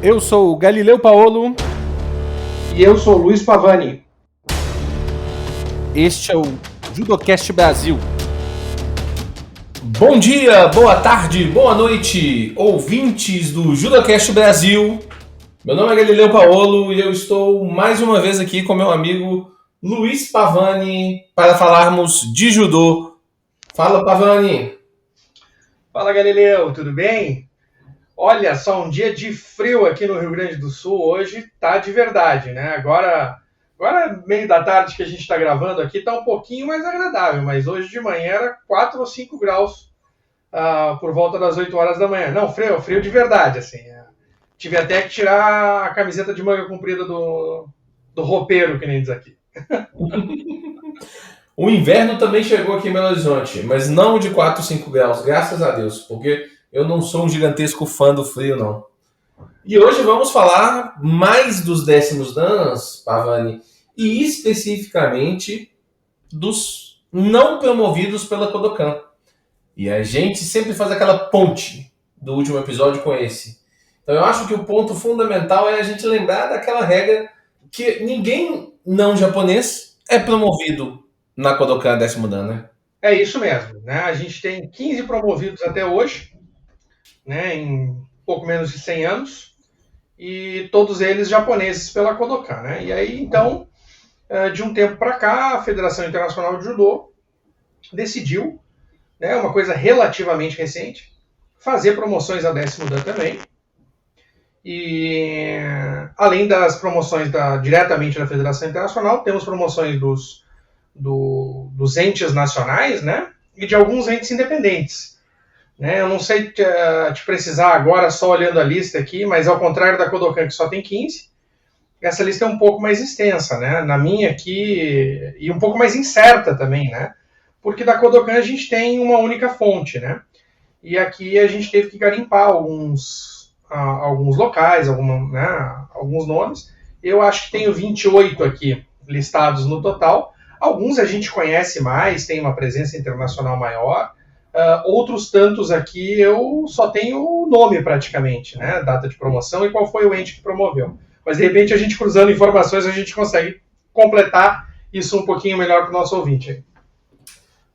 Eu sou o Galileu Paolo. E eu sou o Luiz Pavani. Este é o Judocast Brasil. Bom dia, boa tarde, boa noite, ouvintes do Judocast Brasil. Meu nome é Galileu Paolo e eu estou mais uma vez aqui com meu amigo Luiz Pavani para falarmos de judô. Fala, Pavani. Fala, Galileu, tudo bem? Olha só, um dia de frio aqui no Rio Grande do Sul hoje, tá de verdade, né? Agora meio da tarde que a gente está gravando aqui, tá um pouquinho mais agradável, mas hoje de manhã era 4 ou 5 graus por volta das 8 horas da manhã. Não, frio de verdade, assim. Tive até que tirar a camiseta de manga comprida do roupeiro, que nem diz aqui. O inverno também chegou aqui em Belo Horizonte, mas não de 4 ou 5 graus, graças a Deus, porque eu não sou um gigantesco fã do frio, não. E hoje vamos falar mais dos décimos dans, Pavani, e especificamente dos não promovidos pela Kodokan. E a gente sempre faz aquela ponte do último episódio com esse. Então eu acho que o ponto fundamental é a gente lembrar daquela regra que ninguém não japonês é promovido na Kodokan décimo dan, né? É isso mesmo, né? A gente tem 15 promovidos até hoje, né, em pouco menos de 100 anos, e todos eles japoneses pela Kodokan, né? E aí, então, de um tempo para cá, a Federação Internacional de Judô decidiu, né, uma coisa relativamente recente, fazer promoções a décimo dan também. E além das promoções diretamente da Federação Internacional, temos promoções dos entes nacionais, né, e de alguns entes independentes. Né, eu não sei te precisar agora só olhando a lista aqui, mas ao contrário da Kodokan, que só tem 15, essa lista é um pouco mais extensa, né? Na minha aqui, e um pouco mais incerta também, né? Porque da Kodokan a gente tem uma única fonte, né? E aqui a gente teve que garimpar alguns locais, alguns nomes. Eu acho que tenho 28 aqui listados no total. Alguns a gente conhece mais, tem uma presença internacional maior. Outros tantos aqui eu só tenho o nome praticamente, né? Data de promoção e qual foi o ente que promoveu. Mas de repente a gente cruzando informações a gente consegue completar isso um pouquinho melhor para o nosso ouvinte.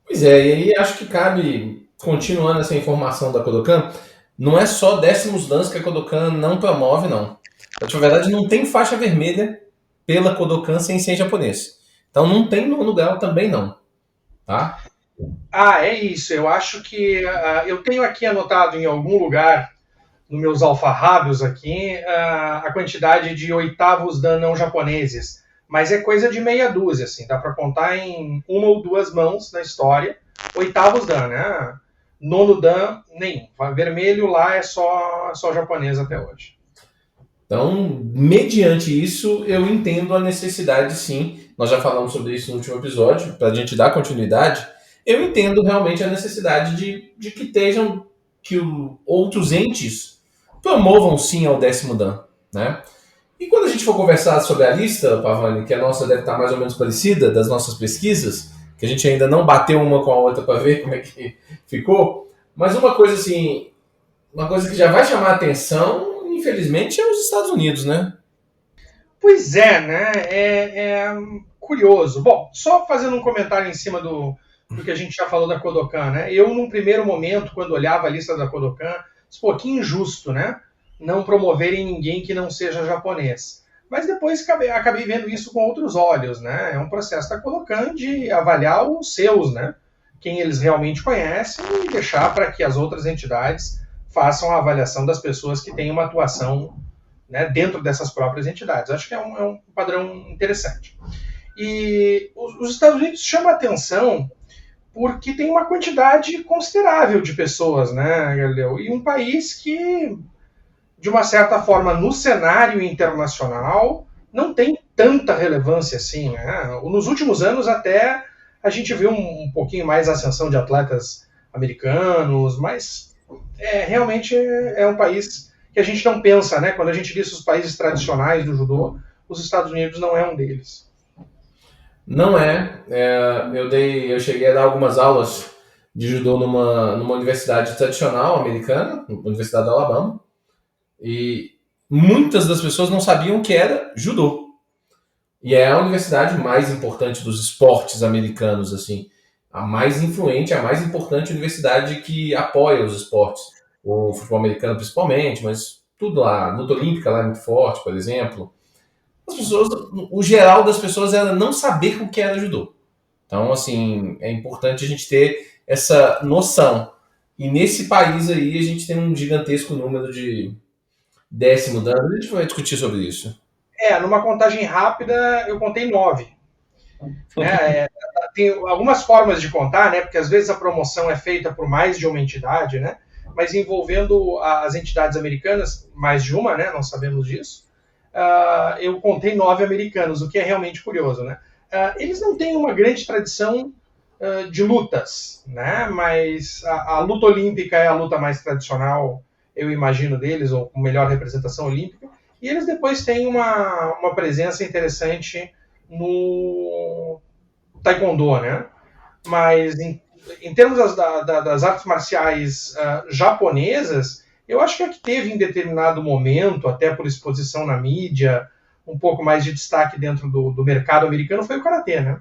Pois é, e aí acho que cabe, continuando essa informação da Kodokan, não é só décimos dans que a Kodokan não promove, não. Na verdade, não tem faixa vermelha pela Kodokan sem ser japonês. Então não tem nono grau também, não. Tá? É isso. Eu acho que eu tenho aqui anotado em algum lugar, nos meus alfarrábios aqui, a quantidade de oitavos dan não japoneses. Mas é coisa de meia dúzia, assim. Dá para contar em uma ou duas mãos na história. Oitavos dan, né? Nono dan, nenhum. Vermelho lá é só japonês até hoje. Então, mediante isso, eu entendo a necessidade, sim. Nós já falamos sobre isso no último episódio, para a gente dar continuidade. Eu entendo realmente a necessidade de que estejam, que outros entes promovam sim ao décimo dan, né? E quando a gente for conversar sobre a lista, Pavani, que a nossa deve estar mais ou menos parecida das nossas pesquisas, que a gente ainda não bateu uma com a outra para ver como é que ficou, mas uma coisa assim, uma coisa que já vai chamar a atenção, infelizmente, é os Estados Unidos, né? Pois é, né? É curioso. Bom, só fazendo um comentário em cima do que a gente já falou da Kodokan, né? Eu, num primeiro momento, quando olhava a lista da Kodokan, um pouquinho injusto, né? Não promoverem ninguém que não seja japonês. Mas depois acabei vendo isso com outros olhos, né? É um processo da Kodokan de avaliar os seus, né? Quem eles realmente conhecem e deixar para que as outras entidades façam a avaliação das pessoas que têm uma atuação, né, dentro dessas próprias entidades. Acho que é um padrão interessante. E os Estados Unidos chamam a atenção porque tem uma quantidade considerável de pessoas, né, Galileu? E um país que, de uma certa forma, no cenário internacional, não tem tanta relevância assim, né? Nos últimos anos, até, a gente viu um pouquinho mais a ascensão de atletas americanos, mas realmente é um país que a gente não pensa, né? Quando a gente lista os países tradicionais do judô, os Estados Unidos não é um deles. Não eu cheguei a dar algumas aulas de judô numa universidade tradicional americana, Universidade da Alabama, e muitas das pessoas não sabiam que era judô. E é a universidade mais importante dos esportes americanos, assim. A mais influente, a mais importante universidade que apoia os esportes. O futebol americano principalmente, mas tudo lá. A luta olímpica lá é muito forte, por exemplo. As pessoas, o geral das pessoas era não saber o que era judô. Então, assim, é importante a gente ter essa noção. E nesse país aí, a gente tem um gigantesco número de décimo dan. A gente vai discutir sobre isso. Numa contagem rápida, eu contei 9. Né? Tem algumas formas de contar, né? Porque às vezes a promoção é feita por mais de uma entidade, né? Mas envolvendo as entidades americanas, mais de uma, né? Não sabemos disso. Eu contei 9 americanos, o que é realmente curioso, né? Eles não têm uma grande tradição de lutas, né? Mas a luta olímpica é a luta mais tradicional, eu imagino, deles, ou com melhor representação olímpica. E eles depois têm uma presença interessante no taekwondo, né? Mas em termos das artes marciais japonesas, eu acho que a que teve em determinado momento, até por exposição na mídia, um pouco mais de destaque dentro do mercado americano foi o karatê, né?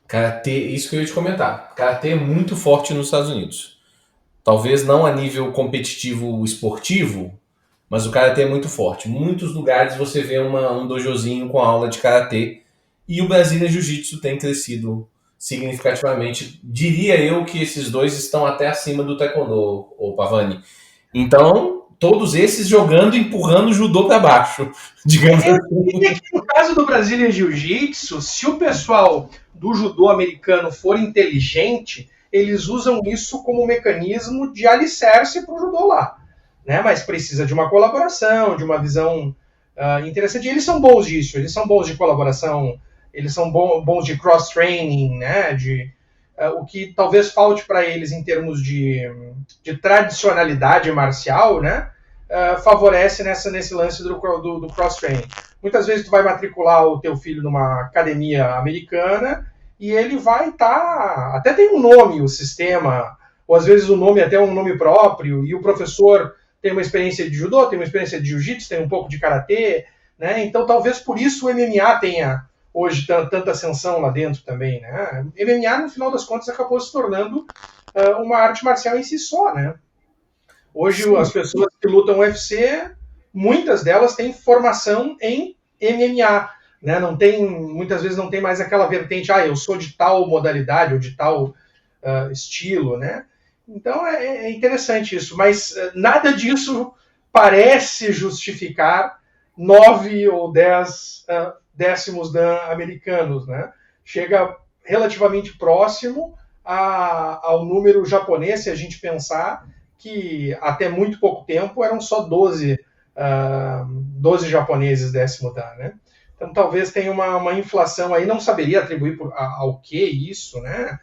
Karatê, isso que eu ia te comentar. Karatê é muito forte nos Estados Unidos. Talvez não a nível competitivo esportivo, mas o karatê é muito forte. Em muitos lugares você vê um dojozinho com aula de karatê. E o Brazilian Jiu-Jitsu tem crescido significativamente. Diria eu que esses dois estão até acima do taekwondo, o Pavani. Então, todos esses jogando, empurrando o judô para baixo, digamos assim. No caso do Brazilian Jiu-Jitsu, se o pessoal do judô americano for inteligente, eles usam isso como mecanismo de alicerce para o judô lá. Né? Mas precisa de uma colaboração, de uma visão interessante. E eles são bons disso, eles são bons de colaboração, eles são bons de cross-training, né? O que talvez falte para eles em termos de tradicionalidade marcial, né? Favorece nesse lance do cross-training. Muitas vezes tu vai matricular o teu filho numa academia americana e ele vai estar... até tem um nome o sistema, ou às vezes o nome até um nome próprio, e o professor tem uma experiência de judô, tem uma experiência de jiu-jitsu, tem um pouco de karatê, né? Então talvez por isso o MMA tenha hoje tanta ascensão lá dentro também, né? MMA, no final das contas, acabou se tornando uma arte marcial em si só, né? Hoje, sim, as pessoas que lutam UFC, muitas delas têm formação em MMA, né? Muitas vezes não tem mais aquela vertente, eu sou de tal modalidade ou de tal estilo, né? Então é interessante isso, mas nada disso parece justificar 9 ou 10 décimos dan americanos, né? Chega relativamente próximo ao número japonês, se a gente pensar que até muito pouco tempo eram só 12 japoneses décimo dan, né? Então talvez tenha uma inflação aí, não saberia atribuir ao que isso, né?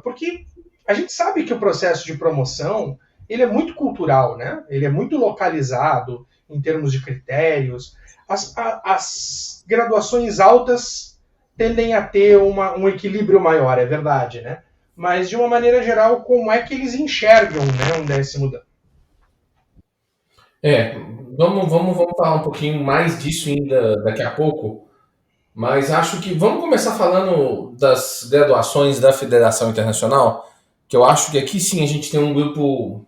Porque a gente sabe que o processo de promoção ele é muito cultural, né? Ele é muito localizado em termos de critérios. As graduações altas tendem a ter um equilíbrio maior, é verdade, né? Mas, de uma maneira geral, como é que eles enxergam, né, um décimo dan? Vamos falar um pouquinho mais disso ainda daqui a pouco, mas acho que vamos começar falando das graduações da Federação Internacional, que eu acho que aqui sim a gente tem um grupo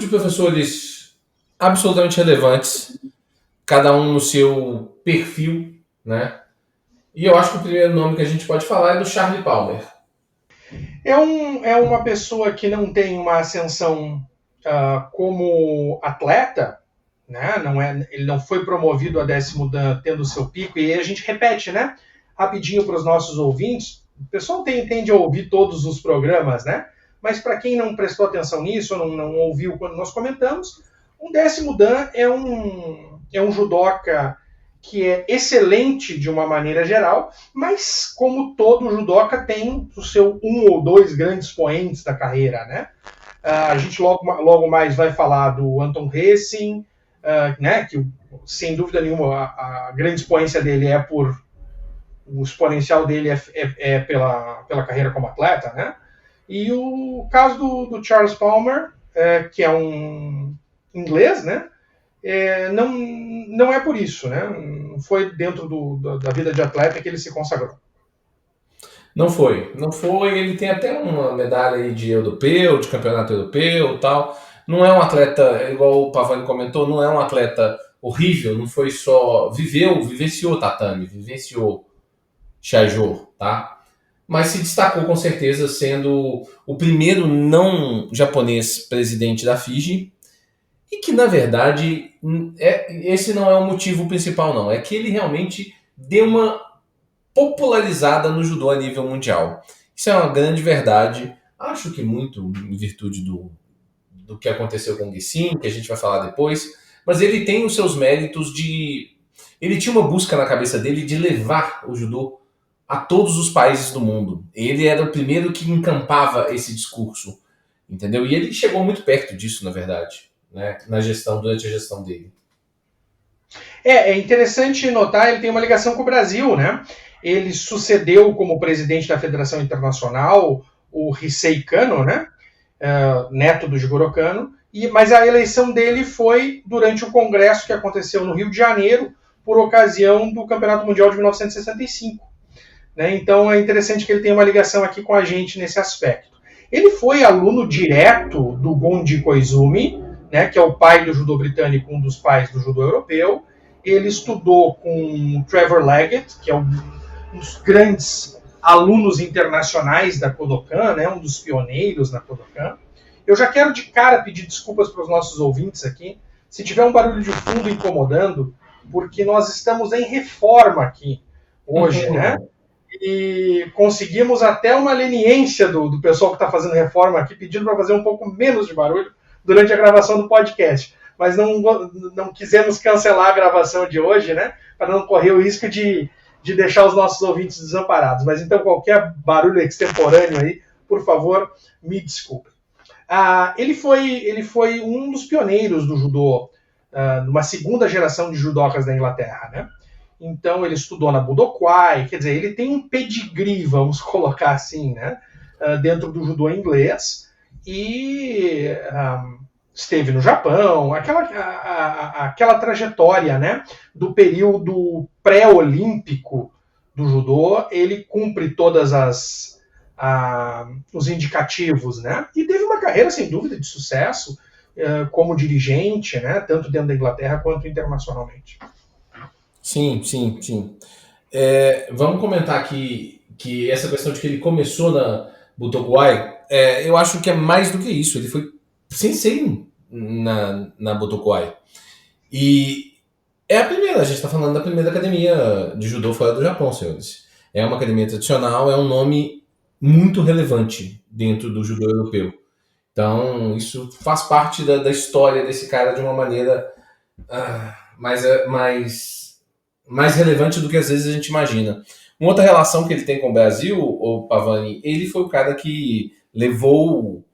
de professores absolutamente relevantes, cada um no seu perfil, né? E eu acho que o primeiro nome que a gente pode falar é do Charlie Palmer. É uma pessoa que não tem uma ascensão como atleta, né? Ele não foi promovido a décimo dan tendo o seu pico, e aí a gente repete, né? Rapidinho para os nossos ouvintes, o pessoal tende a ouvir todos os programas, né? Mas para quem não prestou atenção nisso, ou não ouviu quando nós comentamos, um décimo dan é um judoca que é excelente de uma maneira geral, mas como todo judoca tem o seu 1 ou 2 grandes poentes da carreira, né? A gente logo mais vai falar do Anton Hessing, né? Que sem dúvida nenhuma a grande expoência dele o exponencial dele é pela carreira como atleta, né? E o caso do Charles Palmer, que é um inglês, né? não é por isso, né? Não foi dentro da vida de atleta que ele se consagrou. Não foi. Ele tem até uma medalha aí de europeu, de campeonato europeu e tal. Não é um atleta, igual o Pavani comentou, não é um atleta horrível, não foi só... vivenciou tatame, vivenciou Shaijo, tá? Mas se destacou com certeza sendo o primeiro não japonês presidente da FIGE, e que na verdade esse não é o motivo principal não, é que ele realmente deu uma popularizada no judô a nível mundial. Isso é uma grande verdade, acho que muito em virtude do que aconteceu com o Gissin, que a gente vai falar depois, mas ele tem os seus méritos de... Ele tinha uma busca na cabeça dele de levar o judô a todos os países do mundo. Ele era o primeiro que encampava esse discurso, entendeu? E ele chegou muito perto disso, na verdade, né? Durante a gestão dele. É interessante notar, ele tem uma ligação com o Brasil, né? Ele sucedeu como presidente da Federação Internacional o Hisei Kano, né? Neto do Jigoro Kano, mas a eleição dele foi durante o congresso que aconteceu no Rio de Janeiro, por ocasião do Campeonato Mundial de 1965. Né? Então é interessante que ele tenha uma ligação aqui com a gente nesse aspecto. Ele foi aluno direto do Gonji Koizumi, né, que é o pai do judô britânico, um dos pais do judô europeu. Ele estudou com Trevor Leggett, que é um dos grandes alunos internacionais da Kodokan, né, um dos pioneiros na Kodokan. Eu já quero de cara pedir desculpas para os nossos ouvintes aqui, se tiver um barulho de fundo incomodando, porque nós estamos em reforma aqui hoje, né? E conseguimos até uma leniência do pessoal que está fazendo reforma aqui, pedindo para fazer um pouco menos de barulho durante a gravação do podcast. Mas não quisemos cancelar a gravação de hoje, né? Para não correr o risco de deixar os nossos ouvintes desamparados. Mas então qualquer barulho extemporâneo aí, por favor, me desculpe. Ele foi um dos pioneiros do judô, numa segunda geração de judocas da Inglaterra, né? Então ele estudou na Budokwai, quer dizer, ele tem um pedigree, vamos colocar assim, né? Dentro do judô inglês, e esteve no Japão, aquela trajetória, né, do período pré-olímpico do judô, ele cumpre todas os indicativos, né, e teve uma carreira, sem dúvida, de sucesso como dirigente, né, tanto dentro da Inglaterra quanto internacionalmente. Sim. Vamos comentar aqui que essa questão de que ele começou na Budokwai, eu acho que é mais do que isso. Ele foi sensei na Budokwai. E é a primeira, a gente está falando da primeira academia de judô fora do Japão, senhores. É uma academia tradicional, é um nome muito relevante dentro do judô europeu. Então, isso faz parte da história desse cara de uma maneira mais relevante do que às vezes a gente imagina. Uma outra relação que ele tem com o Brasil, o Pavani, ele foi o cara que levou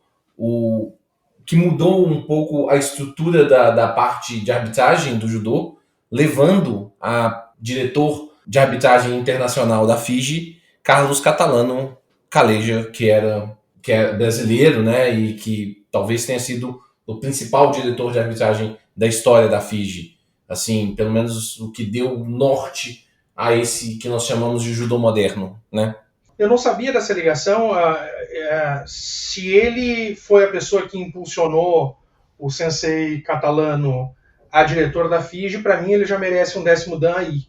que mudou um pouco a estrutura da parte de arbitragem do judô, levando a diretor de arbitragem internacional da FIGE, Carlos Catalano Caleja, que é brasileiro, né, e que talvez tenha sido o principal diretor de arbitragem da história da FIGE. Assim, pelo menos o que deu norte a esse que nós chamamos de judô moderno, né? Eu não sabia dessa ligação. Se ele foi a pessoa que impulsionou o sensei Catalano a diretor da FIGE, para mim ele já merece um 10º dan aí.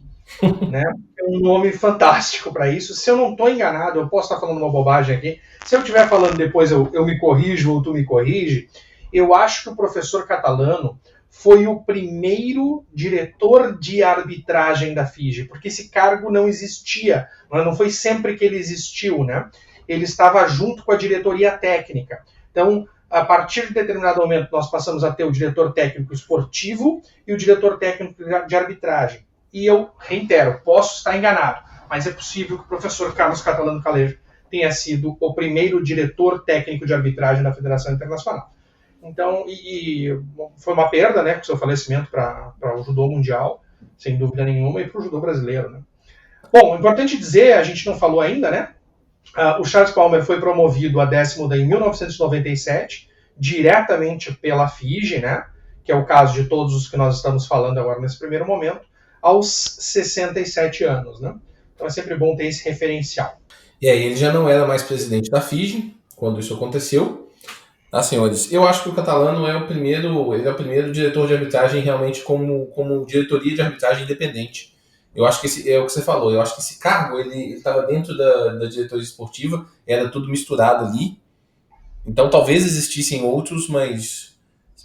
Né? É um nome fantástico para isso. Se eu não estou enganado, eu posso estar falando uma bobagem aqui. Se eu estiver falando depois, eu me corrijo ou tu me corrige. Eu acho que o professor Catalano foi o primeiro diretor de arbitragem da FIGE, porque esse cargo não existia, não foi sempre que ele existiu, né? Ele estava junto com a diretoria técnica. Então, a partir de determinado momento, nós passamos a ter o diretor técnico esportivo e o diretor técnico de arbitragem. E eu reitero, posso estar enganado, mas é possível que o professor Carlos Catalano Caleja tenha sido o primeiro diretor técnico de arbitragem da Federação Internacional. Então, foi uma perda, né, com o seu falecimento para o judô mundial, sem dúvida nenhuma, e para o judô brasileiro, né. Bom, importante dizer, a gente não falou ainda, né, o Charles Palmer foi promovido a 10º dan em 1997, diretamente pela FIGE, né, que é o caso de todos os que nós estamos falando agora nesse primeiro momento, aos 67 anos, né? Então é sempre bom ter esse referencial. E aí ele já não era mais presidente da FIGE quando isso aconteceu. Tá, senhores, eu acho que o Catalano é o primeiro diretor de arbitragem realmente como diretoria de arbitragem independente. Eu acho que é o que você falou, eu acho que esse cargo ele estava dentro da diretoria esportiva, era tudo misturado ali. Então talvez existissem outros, mas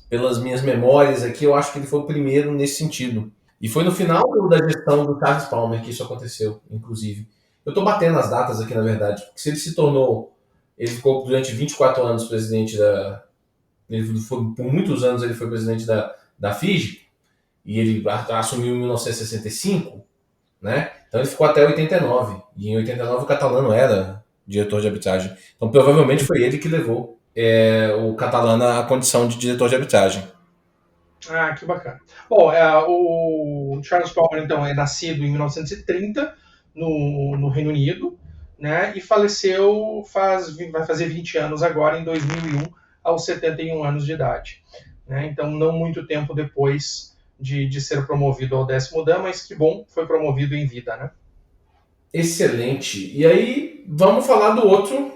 pelas minhas memórias aqui, eu acho que ele foi o primeiro nesse sentido. E foi no final da gestão do Charles Palmer que isso aconteceu, inclusive. Eu estou batendo as datas aqui, na verdade, porque se ele ficou durante 24 anos presidente por muitos anos ele foi presidente da FIGE, e ele assumiu em 1965, né? Então ele ficou até 89, e em 89 o Catalano era diretor de arbitragem. Então provavelmente foi ele que levou o Catalano à condição de diretor de arbitragem. Ah, que bacana. Bom, o Charles Palmer, então, é nascido em 1930 no Reino Unido, né, e faleceu vai fazer 20 anos agora, em 2001, aos 71 anos de idade. Né? Então, não muito tempo depois de ser promovido ao 10º Dan, mas que bom, foi promovido em vida, né? Excelente. E aí, vamos falar do outro,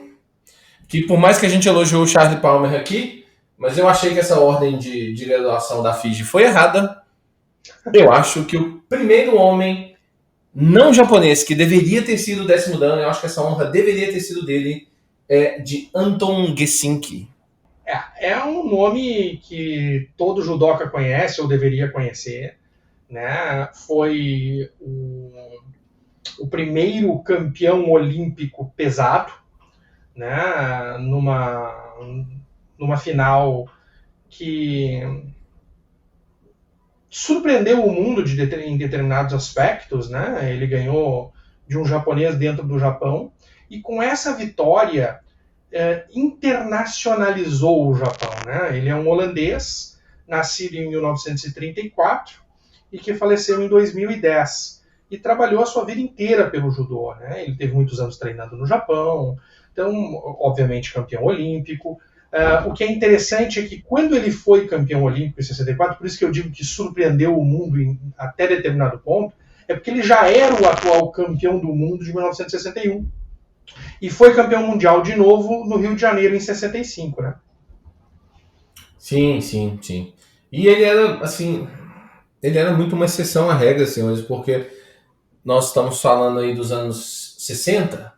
que por mais que a gente elogiou o Charlie Palmer aqui, mas eu achei que essa ordem de graduação da FIGE foi errada. Eu acho que o primeiro homem não japonês que deveria ter sido o 10º Dan, eu acho que essa honra deveria ter sido dele, é de Anton Gesinki. É um nome que todo judoca conhece, ou deveria conhecer, né? Foi o primeiro campeão olímpico pesado, né? Numa final que surpreendeu o mundo em determinados aspectos, né? Ele ganhou de um japonês dentro do Japão, e com essa vitória internacionalizou o Japão, né? Ele é um holandês, nascido em 1934 e que faleceu em 2010, e trabalhou a sua vida inteira pelo judô, né? Ele teve muitos anos treinando no Japão, então, obviamente, campeão olímpico. O que é interessante é que quando ele foi campeão olímpico em 64, por isso que eu digo que surpreendeu o mundo até determinado ponto, é porque ele já era o atual campeão do mundo de 1961. E foi campeão mundial de novo no Rio de Janeiro em 65, né? Sim. E ele era, assim, ele era muito uma exceção à regra, senhores, porque nós estamos falando aí dos anos 60,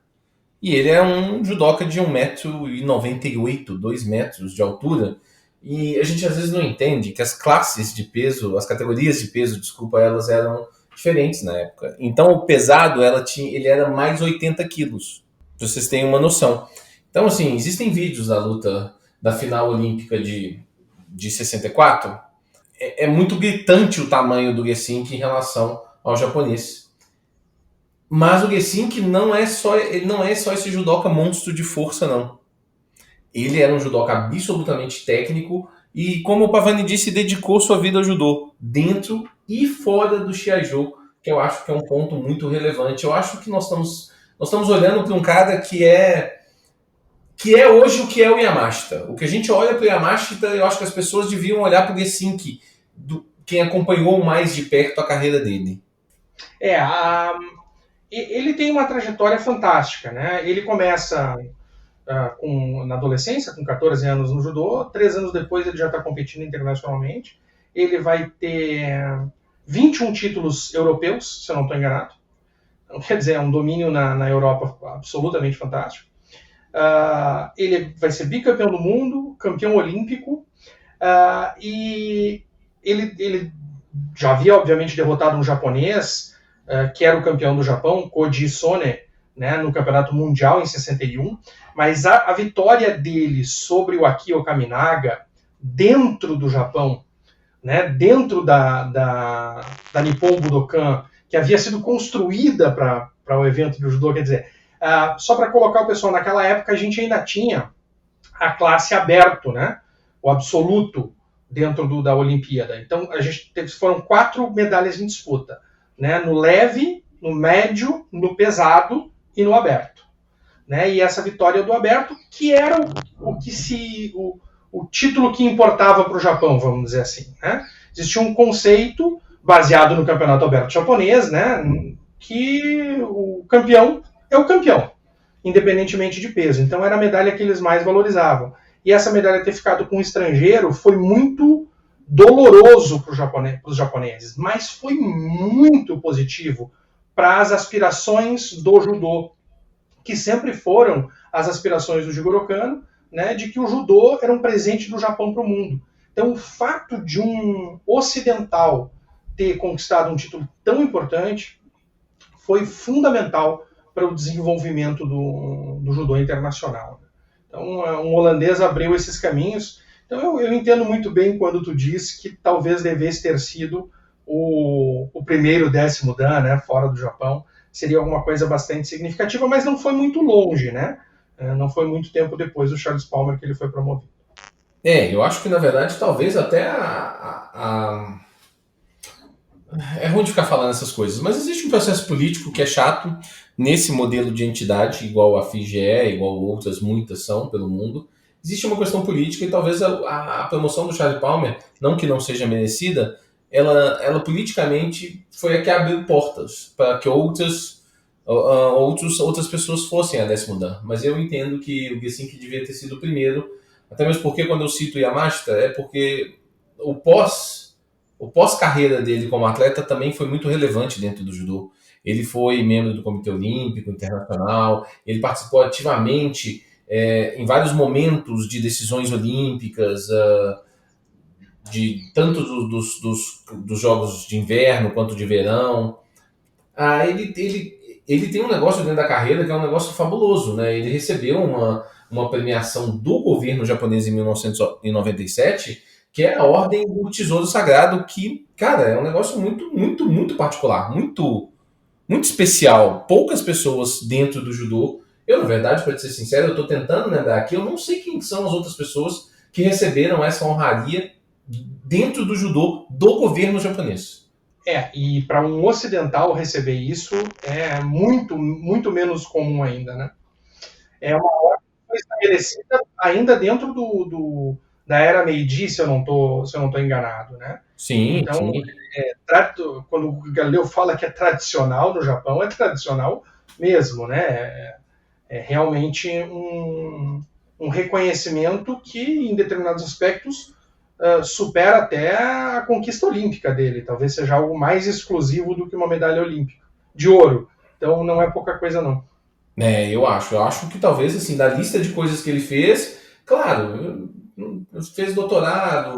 e ele é um judoca de 1,98 m, 2 metros de altura, e a gente às vezes não entende que as classes de peso, as categorias de peso, desculpa, elas eram diferentes na época. Então o pesado, ele era mais 80 quilos. Pra vocês terem uma noção. Então, assim, existem vídeos da luta da final olímpica de 64. É muito gritante o tamanho do Gesinki em relação ao japonês. Mas o Gesinki ele não é só esse judoca monstro de força, não. Ele era um judoca absolutamente técnico e, como o Pavani disse, dedicou sua vida ao judô, dentro e fora do Shiaijo, que eu acho que é um ponto muito relevante. Eu acho que nós estamos olhando para um cara que é hoje o que é o Yamashita. O que a gente olha para o Yamashita, eu acho que as pessoas deviam olhar para o Gesinki, quem acompanhou mais de perto a carreira dele. Ele tem uma trajetória fantástica, né? Ele começa na adolescência, com 14 anos no judô, 3 anos depois ele já está competindo internacionalmente. Ele vai ter 21 títulos europeus, se eu não estou enganado. Quer dizer, é um domínio na Europa absolutamente fantástico. Ele vai ser bicampeão do mundo, campeão olímpico, e ele já havia, obviamente, derrotado um japonês, que era o campeão do Japão, Koji Sone, né, no Campeonato Mundial em 61, mas a vitória dele sobre o Akio Kaminaga dentro do Japão, né, dentro da Nippon Budokan, que havia sido construída para o evento do judô, quer dizer, só para colocar o pessoal, naquela época a gente ainda tinha a classe aberto, né, o absoluto dentro da Olimpíada. Então foram 4 medalhas em disputa, né, no leve, no médio, no pesado e no aberto. Né, e essa vitória do aberto, que era o título que importava para o Japão, vamos dizer assim, né? Existia um conceito baseado no campeonato aberto japonês, né, que o campeão é o campeão, independentemente de peso. Então era a medalha que eles mais valorizavam. E essa medalha ter ficado com um estrangeiro foi muito doloroso para os japoneses, mas foi muito positivo para as aspirações do judô, que sempre foram as aspirações do Jigoro Kano, né, de que o judô era um presente do Japão para o mundo. Então o fato de um ocidental ter conquistado um título tão importante foi fundamental para o desenvolvimento do judô internacional. Então, um holandês abriu esses caminhos. Então, eu entendo muito bem quando tu diz que talvez devesse ter sido o primeiro 10º Dan, né, fora do Japão. Seria alguma coisa bastante significativa, mas não foi muito longe, né? Não foi muito tempo depois do Charles Palmer que ele foi promovido. Eu acho que, na verdade, talvez até é ruim de ficar falando essas coisas, mas existe um processo político que é chato nesse modelo de entidade, igual a FIGE é, igual outras muitas são pelo mundo. Existe uma questão política e talvez a promoção do Charles Palmer, não que não seja merecida, ela politicamente foi a que abriu portas para que outras pessoas fossem a 10º Dan. Mas eu entendo que o Gesink devia ter sido o primeiro, até mesmo porque quando eu cito o Yamashita é porque o pós-carreira dele como atleta também foi muito relevante dentro do judô. Ele foi membro do Comitê Olímpico Internacional, ele participou ativamente em vários momentos de decisões olímpicas, tanto dos Jogos de Inverno quanto de Verão. Ele tem um negócio dentro da carreira que é um negócio fabuloso, né? Ele recebeu uma premiação do governo japonês em 1997, que é a Ordem do Tesouro Sagrado, que, cara, é um negócio muito, muito, muito particular, muito, muito especial. Poucas pessoas dentro do judô, eu, na verdade, para ser sincero, eu estou tentando lembrar aqui, eu não sei quem são as outras pessoas que receberam essa honraria dentro do judô do governo japonês. E para um ocidental receber isso é muito, muito menos comum ainda, né? É uma ordem que foi estabelecida ainda dentro da era Meiji, se eu não tô enganado, né? Sim, então, sim. Quando o Galileu fala que é tradicional no Japão, é tradicional mesmo, né? É realmente um reconhecimento que, em determinados aspectos, supera até a conquista olímpica dele. Talvez seja algo mais exclusivo do que uma medalha olímpica de ouro. Então, não é pouca coisa, não. Eu acho que talvez, assim, da lista de coisas que ele fez, claro, fez doutorado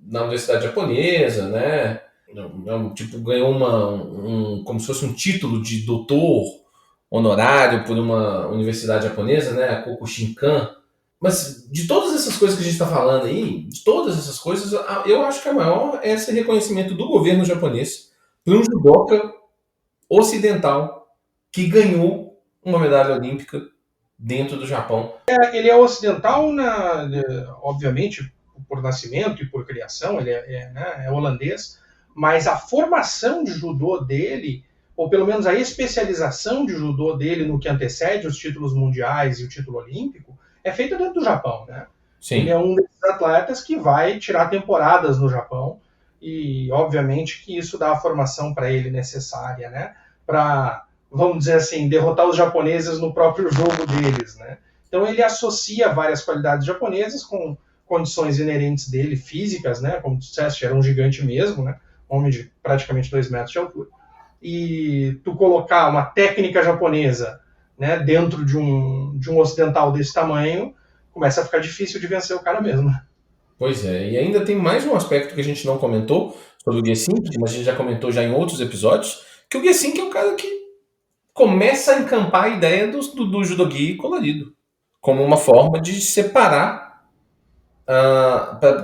na universidade japonesa, né? Ganhou como se fosse um título de doutor honorário por uma universidade japonesa, né? A Kokushinkan. Mas de todas essas coisas que a gente está falando aí, de todas essas coisas, eu acho que a maior é esse reconhecimento do governo japonês para um judoca ocidental que ganhou uma medalha olímpica dentro do Japão. Ele é ocidental, obviamente, por nascimento e por criação, ele é holandês, mas a formação de judô dele, ou pelo menos a especialização de judô dele no que antecede os títulos mundiais e o título olímpico, é feita dentro do Japão, né? Sim. Ele é um desses atletas que vai tirar temporadas no Japão e, obviamente, que isso dá a formação para ele necessária, né? Para, vamos dizer assim, derrotar os japoneses no próprio jogo deles, né? Então ele associa várias qualidades japonesas com condições inerentes dele, físicas, né? Como tu disseste, era um gigante mesmo, né? Homem de praticamente 2 metros de altura. E tu colocar uma técnica japonesa, né, dentro de um ocidental desse tamanho, começa a ficar difícil de vencer o cara mesmo. Pois é, e ainda tem mais um aspecto que a gente não comentou sobre o Gesink, mas a gente já comentou já em outros episódios, que o Gesink é um cara que começa a encampar a ideia do judogi colorido, como uma forma de separar,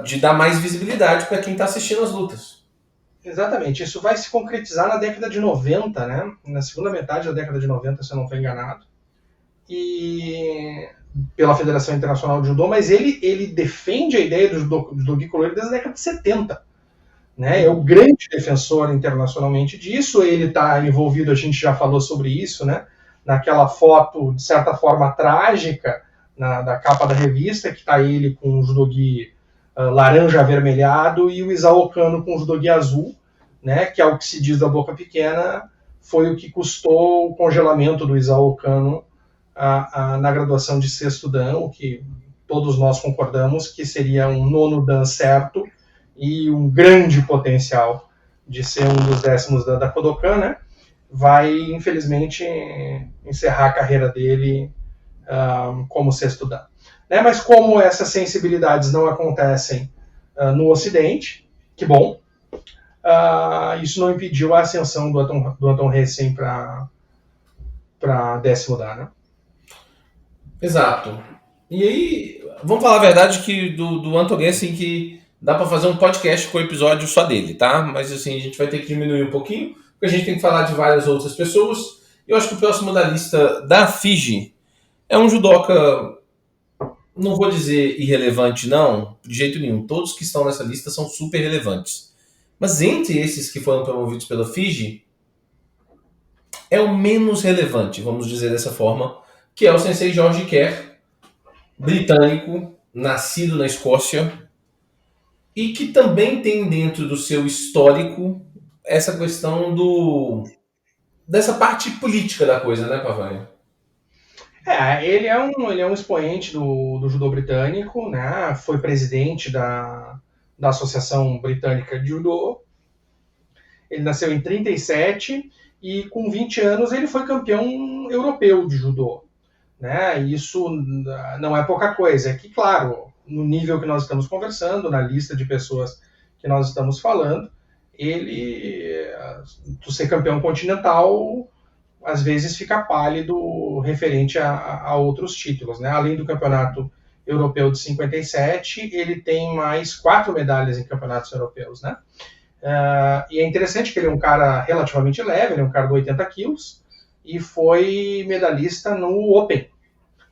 de dar mais visibilidade para quem está assistindo as lutas. Exatamente, isso vai se concretizar na década de 90, né? Na segunda metade da década de 90, se eu não estou enganado, e pela Federação Internacional de Judô, mas ele defende a ideia do judogi colorido desde a década de 70. Né? É o grande defensor internacionalmente disso, ele está envolvido, a gente já falou sobre isso, né? Naquela foto, de certa forma, trágica da capa da revista, que está ele com o judogi laranja avermelhado e o Isao Kano com o judogi azul, né, que é o que se diz da boca pequena, foi o que custou o congelamento do Isao Kano na graduação de sexto dan, o que todos nós concordamos que seria um nono dan certo e um grande potencial de ser um dos décimos dan da Kodokan, né? Vai, infelizmente, encerrar a carreira dele como sexto dan. Né? Mas como essas sensibilidades não acontecem no Ocidente, que bom, isso não impediu a ascensão do Anton Hessen para décimo dan, né? Exato. E aí, vamos falar a verdade que do Anton Gessen que dá para fazer um podcast com o episódio só dele, tá? Mas assim, a gente vai ter que diminuir um pouquinho, porque a gente tem que falar de várias outras pessoas. Eu acho que o próximo da lista da Fiji é um judoca, não vou dizer irrelevante não, de jeito nenhum. Todos que estão nessa lista são super relevantes. Mas entre esses que foram promovidos pela Fiji, é o menos relevante, vamos dizer dessa forma, que é o sensei George Kerr, britânico, nascido na Escócia, e que também tem dentro do seu histórico essa questão dessa parte política da coisa, né, Pavanha? Ele é um expoente do judô britânico, né? Foi presidente da Associação Britânica de Judô. Ele nasceu em 37 e com 20 anos ele foi campeão europeu de judô. Né? Isso não é pouca coisa. É que, claro, no nível que nós estamos conversando, na lista de pessoas que nós estamos falando, ele, do ser campeão continental, às vezes fica pálido referente a outros títulos. Né? Além do campeonato europeu de 57, ele tem mais 4 medalhas em campeonatos europeus. Né? E é interessante que ele é um cara relativamente leve, ele é um cara de 80 quilos, e foi medalhista no Open,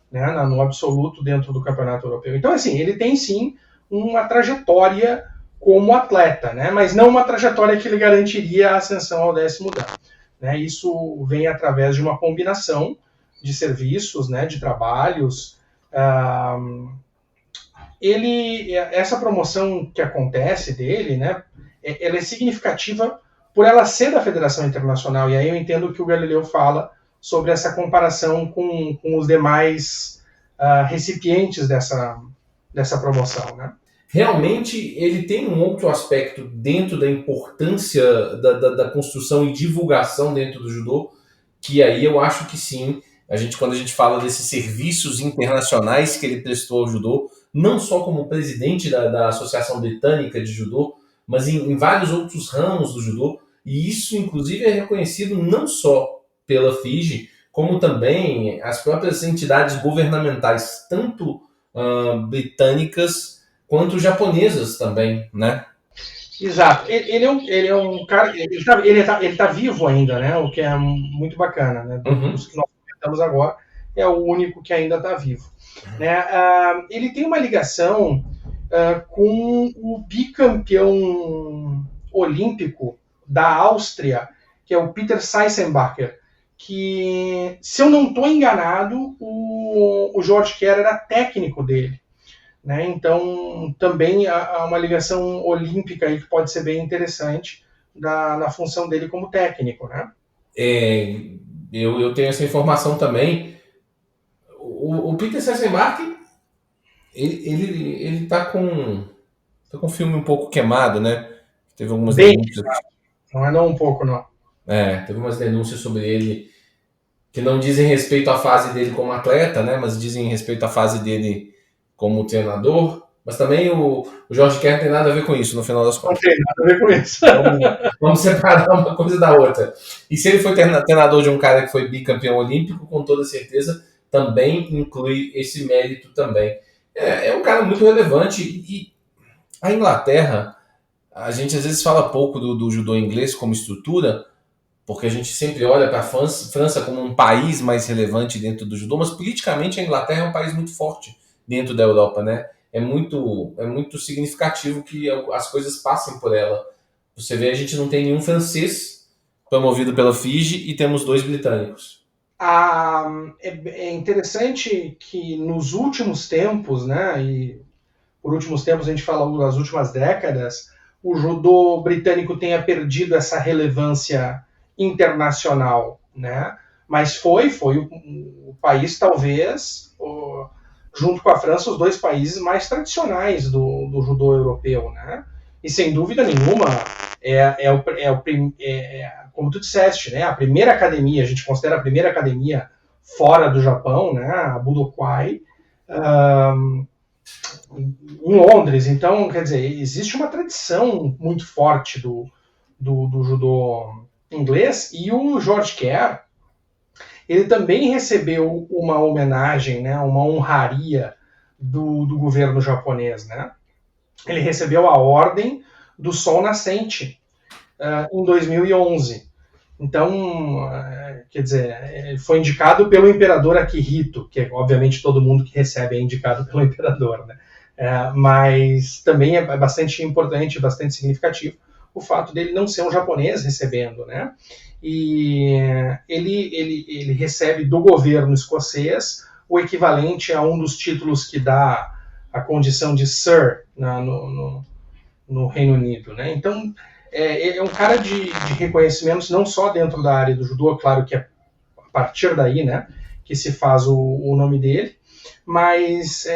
né, no absoluto dentro do campeonato europeu. Então, assim, ele tem sim uma trajetória como atleta, né, mas não uma trajetória que lhe garantiria a ascensão ao décimo dan. Né, isso vem através de uma combinação de serviços, né, de trabalhos. Essa promoção que acontece dele, né, ela é significativa por ela ser da Federação Internacional, e aí eu entendo que o Galileu fala sobre essa comparação com os demais recipientes dessa promoção. Né? Realmente, ele tem um outro aspecto dentro da importância da construção e divulgação dentro do judô, que aí eu acho que sim, quando a gente fala desses serviços internacionais que ele prestou ao judô, não só como presidente da Associação Britânica de Judô, mas em vários outros ramos do judô, e isso inclusive é reconhecido não só pela Fiji, como também as próprias entidades governamentais, tanto britânicas quanto japonesas também, né? Exato. Ele é um cara. Ele tá vivo ainda, né? O que é muito bacana, né? Dos que nós comentamos agora, é o único que ainda está vivo. Né? Ele tem uma ligação com o bicampeão olímpico da Áustria, que é o Peter Seisenbacher, que, se eu não estou enganado, o George Kerr era técnico dele. Né? Então, também há uma ligação olímpica aí que pode ser bem interessante na função dele como técnico. Né? Eu tenho essa informação também. O Peter Seisenbacher, ele tá com o filme um pouco queimado, né? Teve algumas denúncias. Não é não um pouco, não. Teve umas denúncias sobre ele que não dizem respeito à fase dele como atleta, né? Mas dizem respeito à fase dele como treinador. Mas também o George Kerr tem nada a ver com isso, no final das contas. Não tem nada a ver com isso. Vamos separar uma coisa da outra. E se ele foi treinador de um cara que foi bicampeão olímpico, com toda certeza também inclui esse mérito também. É um cara muito relevante. E a Inglaterra, a gente às vezes fala pouco do judô inglês como estrutura, porque a gente sempre olha para a França como um país mais relevante dentro do judô, mas politicamente a Inglaterra é um país muito forte dentro da Europa, né? É muito significativo que as coisas passem por ela. Você vê, a gente não tem nenhum francês promovido pela Fiji e temos 2 britânicos. É interessante que nos últimos tempos, né, e por últimos tempos a gente fala das últimas décadas, o judô britânico tenha perdido essa relevância internacional, né? Mas foi o país, talvez, junto com a França, os dois países mais tradicionais do judô europeu, né? E sem dúvida nenhuma, como tu disseste, né? A primeira academia, a gente considera a primeira academia fora do Japão, né? A Budokai, em Londres. Então, quer dizer, existe uma tradição muito forte do judô inglês, e o George Kerr, ele também recebeu uma homenagem, né, uma honraria do governo japonês, né? Ele recebeu a Ordem do Sol Nascente em 2011. Então, quer dizer, ele foi indicado pelo imperador Akihito, que obviamente todo mundo que recebe é indicado pelo imperador, né? Mas também é bastante importante, bastante significativo o fato dele não ser um japonês recebendo, né? E ele recebe do governo escocês o equivalente a um dos títulos que dá a condição de Sir no Reino Unido, né? Então, é um cara de reconhecimentos não só dentro da área do judô, claro que é a partir daí, né, que se faz o nome dele, mas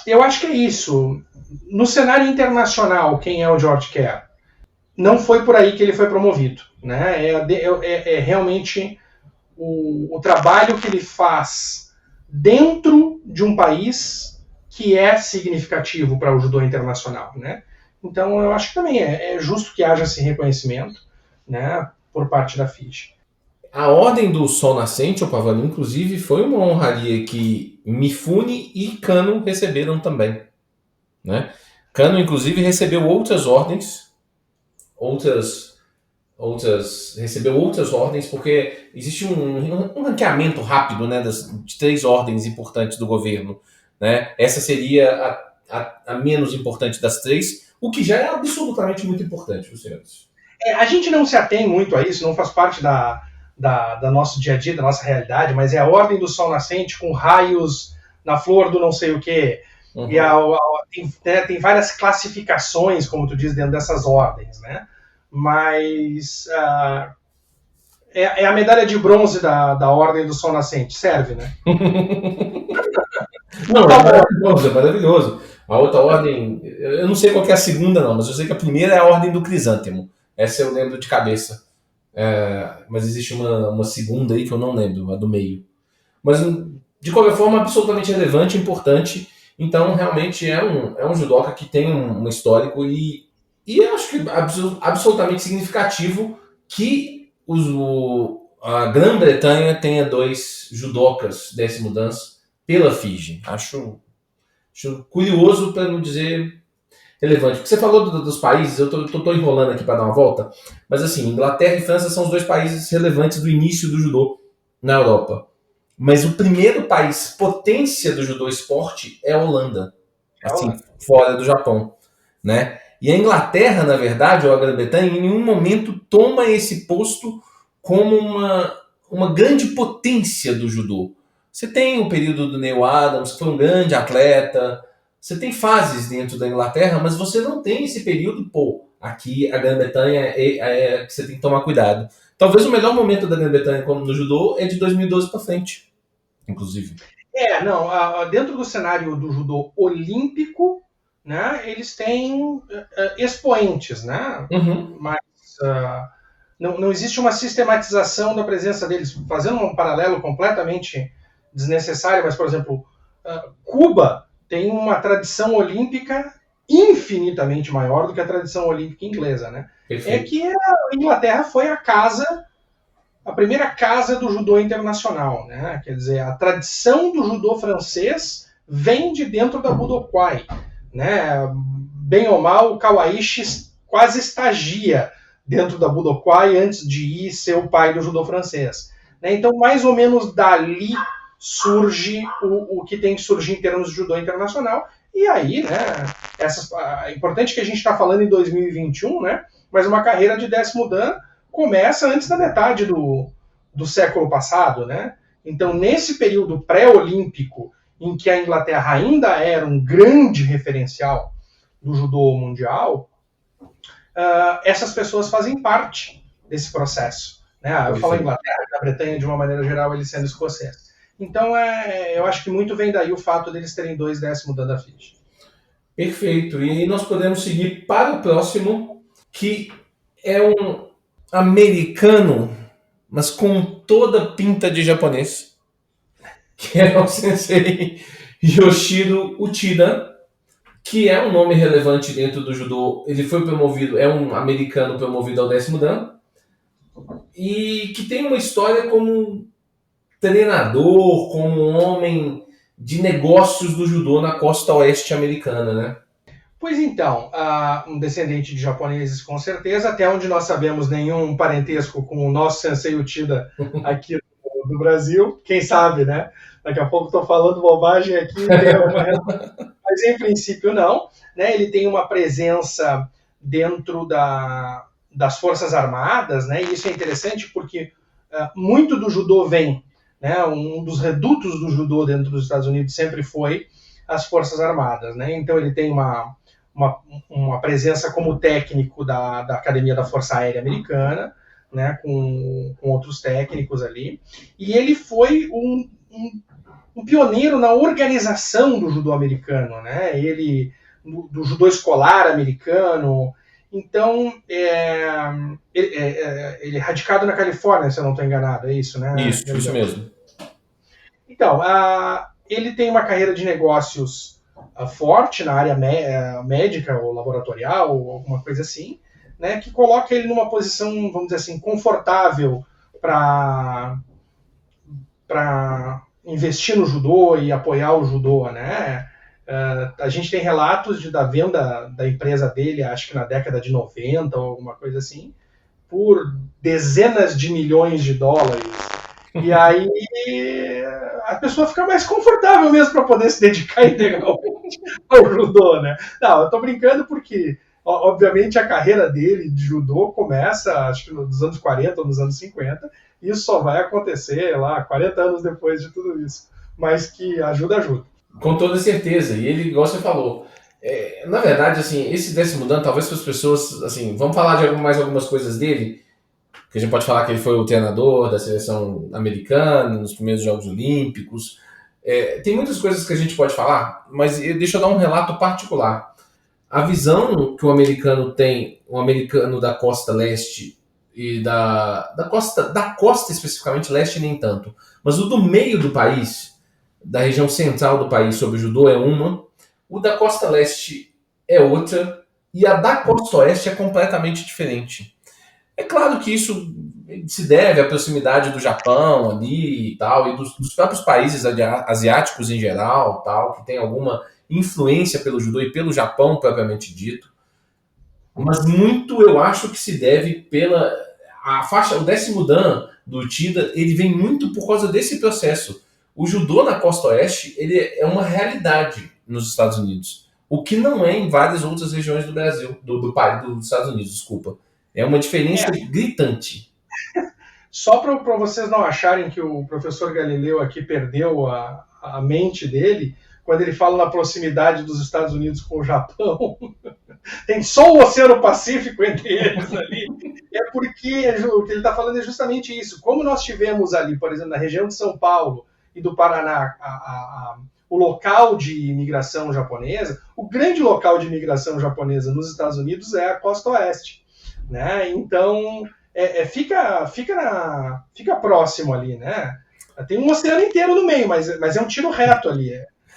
eu acho que é isso. No cenário internacional, quem é o George Kerr? Não foi por aí que ele foi promovido, né? É realmente o trabalho que ele faz dentro de um país que é significativo para o judô internacional, né? Então eu acho que também é justo que haja esse reconhecimento, né, por parte da FIGE. A Ordem do Sol Nascente, o Pavanini, inclusive, foi uma honraria que Mifune e Kano receberam também, né? Kano, inclusive, recebeu outras ordens, recebeu outras ordens, porque existe um ranqueamento rápido, né, de 3 ordens importantes do governo, né? Essa seria a menos importante das 3, o que já é absolutamente muito importante, os senhores. A gente não se atém muito a isso, não faz parte da nosso dia a dia, da nossa realidade, mas é a Ordem do Sol Nascente com raios na flor do não sei o quê. Uhum. E tem várias classificações, como tu diz, dentro dessas ordens, né? Mas é a medalha de bronze da Ordem do Sol Nascente, serve, né? Não, é maravilhoso. A outra ordem, eu não sei qual que é a segunda não, mas eu sei que a primeira é a Ordem do Crisântemo. Essa eu lembro de cabeça. Mas existe uma segunda aí que eu não lembro, a do meio. Mas, de qualquer forma, absolutamente relevante, importante. Então, realmente é um judoca que tem um histórico e eu acho que absolutamente significativo que a Grã-Bretanha tenha 2 judocas décimo dan pela FIGE. Acho curioso, para não dizer relevante. Porque você falou dos países, eu tô enrolando aqui para dar uma volta, mas assim, Inglaterra e França são os 2 países relevantes do início do judô na Europa. Mas o primeiro país potência do judô esporte é a Holanda, assim, fora do Japão, né? E a Inglaterra, na verdade, ou a Grã-Bretanha, em nenhum momento toma esse posto como uma grande potência do judô. Você tem o período do Neil Adams, que foi um grande atleta. Você tem fases dentro da Inglaterra, mas você não tem esse período, aqui a Grã-Bretanha é que você tem que tomar cuidado. Talvez o melhor momento da Grã-Bretanha como no judô é de 2012 para frente, inclusive. Dentro do cenário do judô olímpico, né, eles têm expoentes, né? Uhum. Mas não existe uma sistematização da presença deles. Fazendo um paralelo completamente desnecessário, mas, por exemplo, Cuba tem uma tradição olímpica infinitamente maior do que a tradição olímpica inglesa, né? Perfeito. É que a Inglaterra foi a primeira casa do judô internacional, né? Quer dizer, a tradição do judô francês vem de dentro da Budokai, né? Bem ou mal, o Kawaishi quase estagia dentro da Budokai antes de ir ser o pai do judô francês, né? Então, mais ou menos dali surge o que tem que surgir em termos de judô internacional. E aí, né, é importante que a gente está falando em 2021, né, mas uma carreira de décimo dan começa antes da metade do do século passado, né? Então, nesse período pré-olímpico, em que a Inglaterra ainda era um grande referencial do judô mundial, essas pessoas fazem parte desse processo. Né? Eu falo Inglaterra, a Bretanha, de uma maneira geral, eles sendo escoceses. Então, eu acho que muito vem daí o fato deles terem 2 décimos dando a ficha. Perfeito. E nós podemos seguir para o próximo, que é um americano, mas com toda pinta de japonês, que é o sensei Yoshiro Uchida, que é um nome relevante dentro do judô. Ele foi promovido, é um americano promovido ao 10º dan, e que tem uma história como treinador, como um homem de negócios do judô na costa oeste americana, né? Pois então, um descendente de japoneses com certeza, até onde nós sabemos nenhum parentesco com o nosso sensei Uchida aqui do Brasil, quem sabe, né? Daqui a pouco estou falando bobagem aqui, tem alguma mas em princípio não. Né? Ele tem uma presença dentro das Forças Armadas, né? E isso é interessante porque muito do judô vem, né? Um dos redutos do judô dentro dos Estados Unidos sempre foi as Forças Armadas, né? Então ele tem uma presença como técnico da Academia da Força Aérea Americana, né? Com outros técnicos ali, e ele foi um pioneiro na organização do judô americano, né? Ele do judô escolar americano. Então, ele é radicado na Califórnia, se eu não estou enganado, é isso, né? Isso mesmo. Então, ele tem uma carreira de negócios forte na área médica ou laboratorial, ou alguma coisa assim, né? Que coloca ele numa posição, vamos dizer assim, confortável para investir no judô e apoiar o judô, né? A gente tem relatos da venda da empresa dele, acho que na década de 90 ou alguma coisa assim, por dezenas de milhões de dólares. E aí a pessoa fica mais confortável mesmo para poder se dedicar integralmente ao judô, né? Não, eu tô brincando porque, obviamente, a carreira dele de judô começa, acho que nos anos 40 ou nos anos 50, e isso só vai acontecer lá 40 anos depois de tudo isso. Mas que ajuda. Com toda certeza. E ele, igual você falou, na verdade, assim, esse 10º dan, talvez para as pessoas, assim, vamos falar de mais algumas coisas dele, que a gente pode falar que ele foi o treinador da seleção americana nos primeiros Jogos Olímpicos. Tem muitas coisas que a gente pode falar, mas deixa eu dar um relato particular. A visão que o americano tem, o americano da costa leste e da costa especificamente, leste nem tanto, mas o do meio do país, da região central do país sobre o judô é uma, o da costa leste é outra, e a da costa oeste é completamente diferente. É claro que isso se deve à proximidade do Japão ali e tal, e dos próprios países asiáticos em geral, tal, que tem alguma influência pelo judô e pelo Japão propriamente dito. Mas muito eu acho que se deve pela a faixa, o 10º dan do Uchida, ele vem muito por causa desse processo. O judô na costa oeste, ele é uma realidade nos Estados Unidos, o que não é em várias outras regiões do Brasil, dos Estados Unidos, desculpa. É uma diferença gritante. Só para vocês não acharem que o professor Galileu aqui perdeu a mente dele, quando ele fala na proximidade dos Estados Unidos com o Japão, tem só o Oceano Pacífico entre eles ali. É porque o que ele está falando é justamente isso. Como nós tivemos ali, por exemplo, na região de São Paulo e do Paraná, o local de imigração japonesa, o grande local de imigração japonesa nos Estados Unidos é a costa oeste. Né? Então, fica próximo ali, né? Tem um oceano inteiro no meio, mas é um tiro reto ali.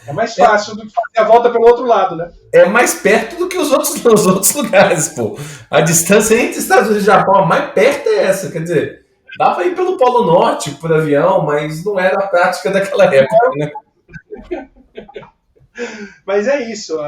É mais fácil do que fazer a volta pelo outro lado, né? É mais perto do que os outros lugares, pô. A distância entre Estados Unidos e Japão, a mais perto é essa. Quer dizer, dá pra ir pelo Polo Norte por avião, mas não era a prática daquela época, né? Mas é isso.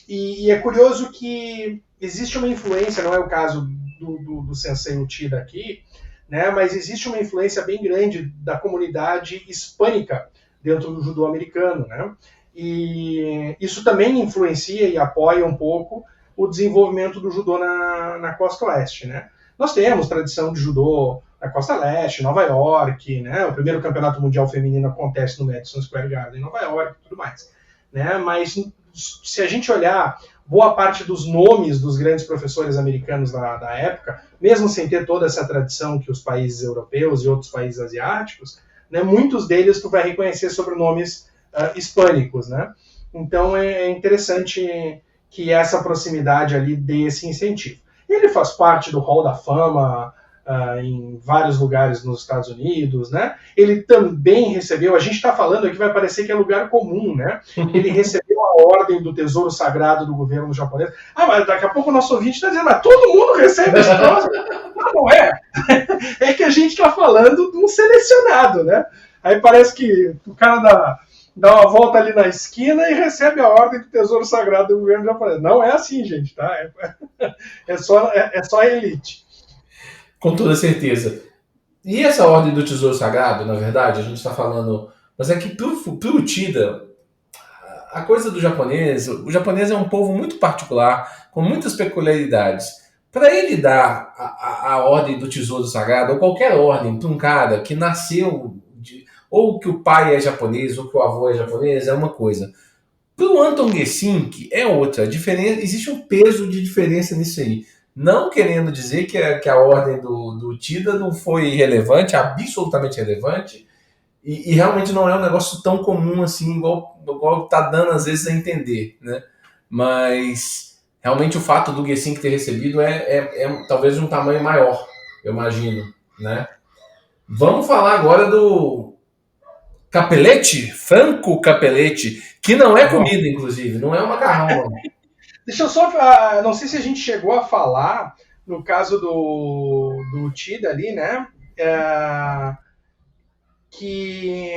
E é curioso que existe uma influência, não é o caso do Sensei Uchida aqui, né, mas existe uma influência bem grande da comunidade hispânica dentro do judô americano, né? E isso também influencia e apoia um pouco o desenvolvimento do judô na costa oeste, né? Nós temos tradição de judô na Costa Leste, Nova York, né? O primeiro campeonato mundial feminino acontece no Madison Square Garden, em Nova York e tudo mais. Né? Mas se a gente olhar boa parte dos nomes dos grandes professores americanos da época, mesmo sem ter toda essa tradição que os países europeus e outros países asiáticos, né, muitos deles tu vai reconhecer sobrenomes hispânicos, né? Então é interessante que essa proximidade ali dê esse incentivo. Ele faz parte do Hall da Fama em vários lugares nos Estados Unidos, né? Ele também recebeu, a gente está falando aqui, vai parecer que é lugar comum, né? Ele recebeu a ordem do Tesouro Sagrado do governo japonês. Mas daqui a pouco o nosso ouvinte está dizendo, mas todo mundo recebe esse troço? Não é. É que a gente está falando de um selecionado, né? Aí parece que o cara dá uma volta ali na esquina e recebe a ordem do Tesouro Sagrado do governo japonês. Não é assim, gente, tá? É só a elite. Com toda certeza. E essa ordem do Tesouro Sagrado, na verdade, a gente está falando... Mas é que pro Uchida, a coisa do japonês... O japonês é um povo muito particular, com muitas peculiaridades. Para ele dar a ordem do Tesouro Sagrado, ou qualquer ordem para um cara que nasceu... ou que o pai é japonês, ou que o avô é japonês, é uma coisa. Para o Anton Gesink é outra. Existe um peso de diferença nisso aí. Não querendo dizer que a ordem do Uchida não foi relevante, absolutamente relevante, e realmente não é um negócio tão comum assim, igual está dando às vezes a entender, né? Mas realmente o fato do Gesink ter recebido é talvez de um tamanho maior, eu imagino, né? Vamos falar agora do Capelletti, Franco Capelletti, que não é comida, inclusive, não é um macarrão. Deixa eu só, não sei se a gente chegou a falar, no caso do Uchida ali, né, que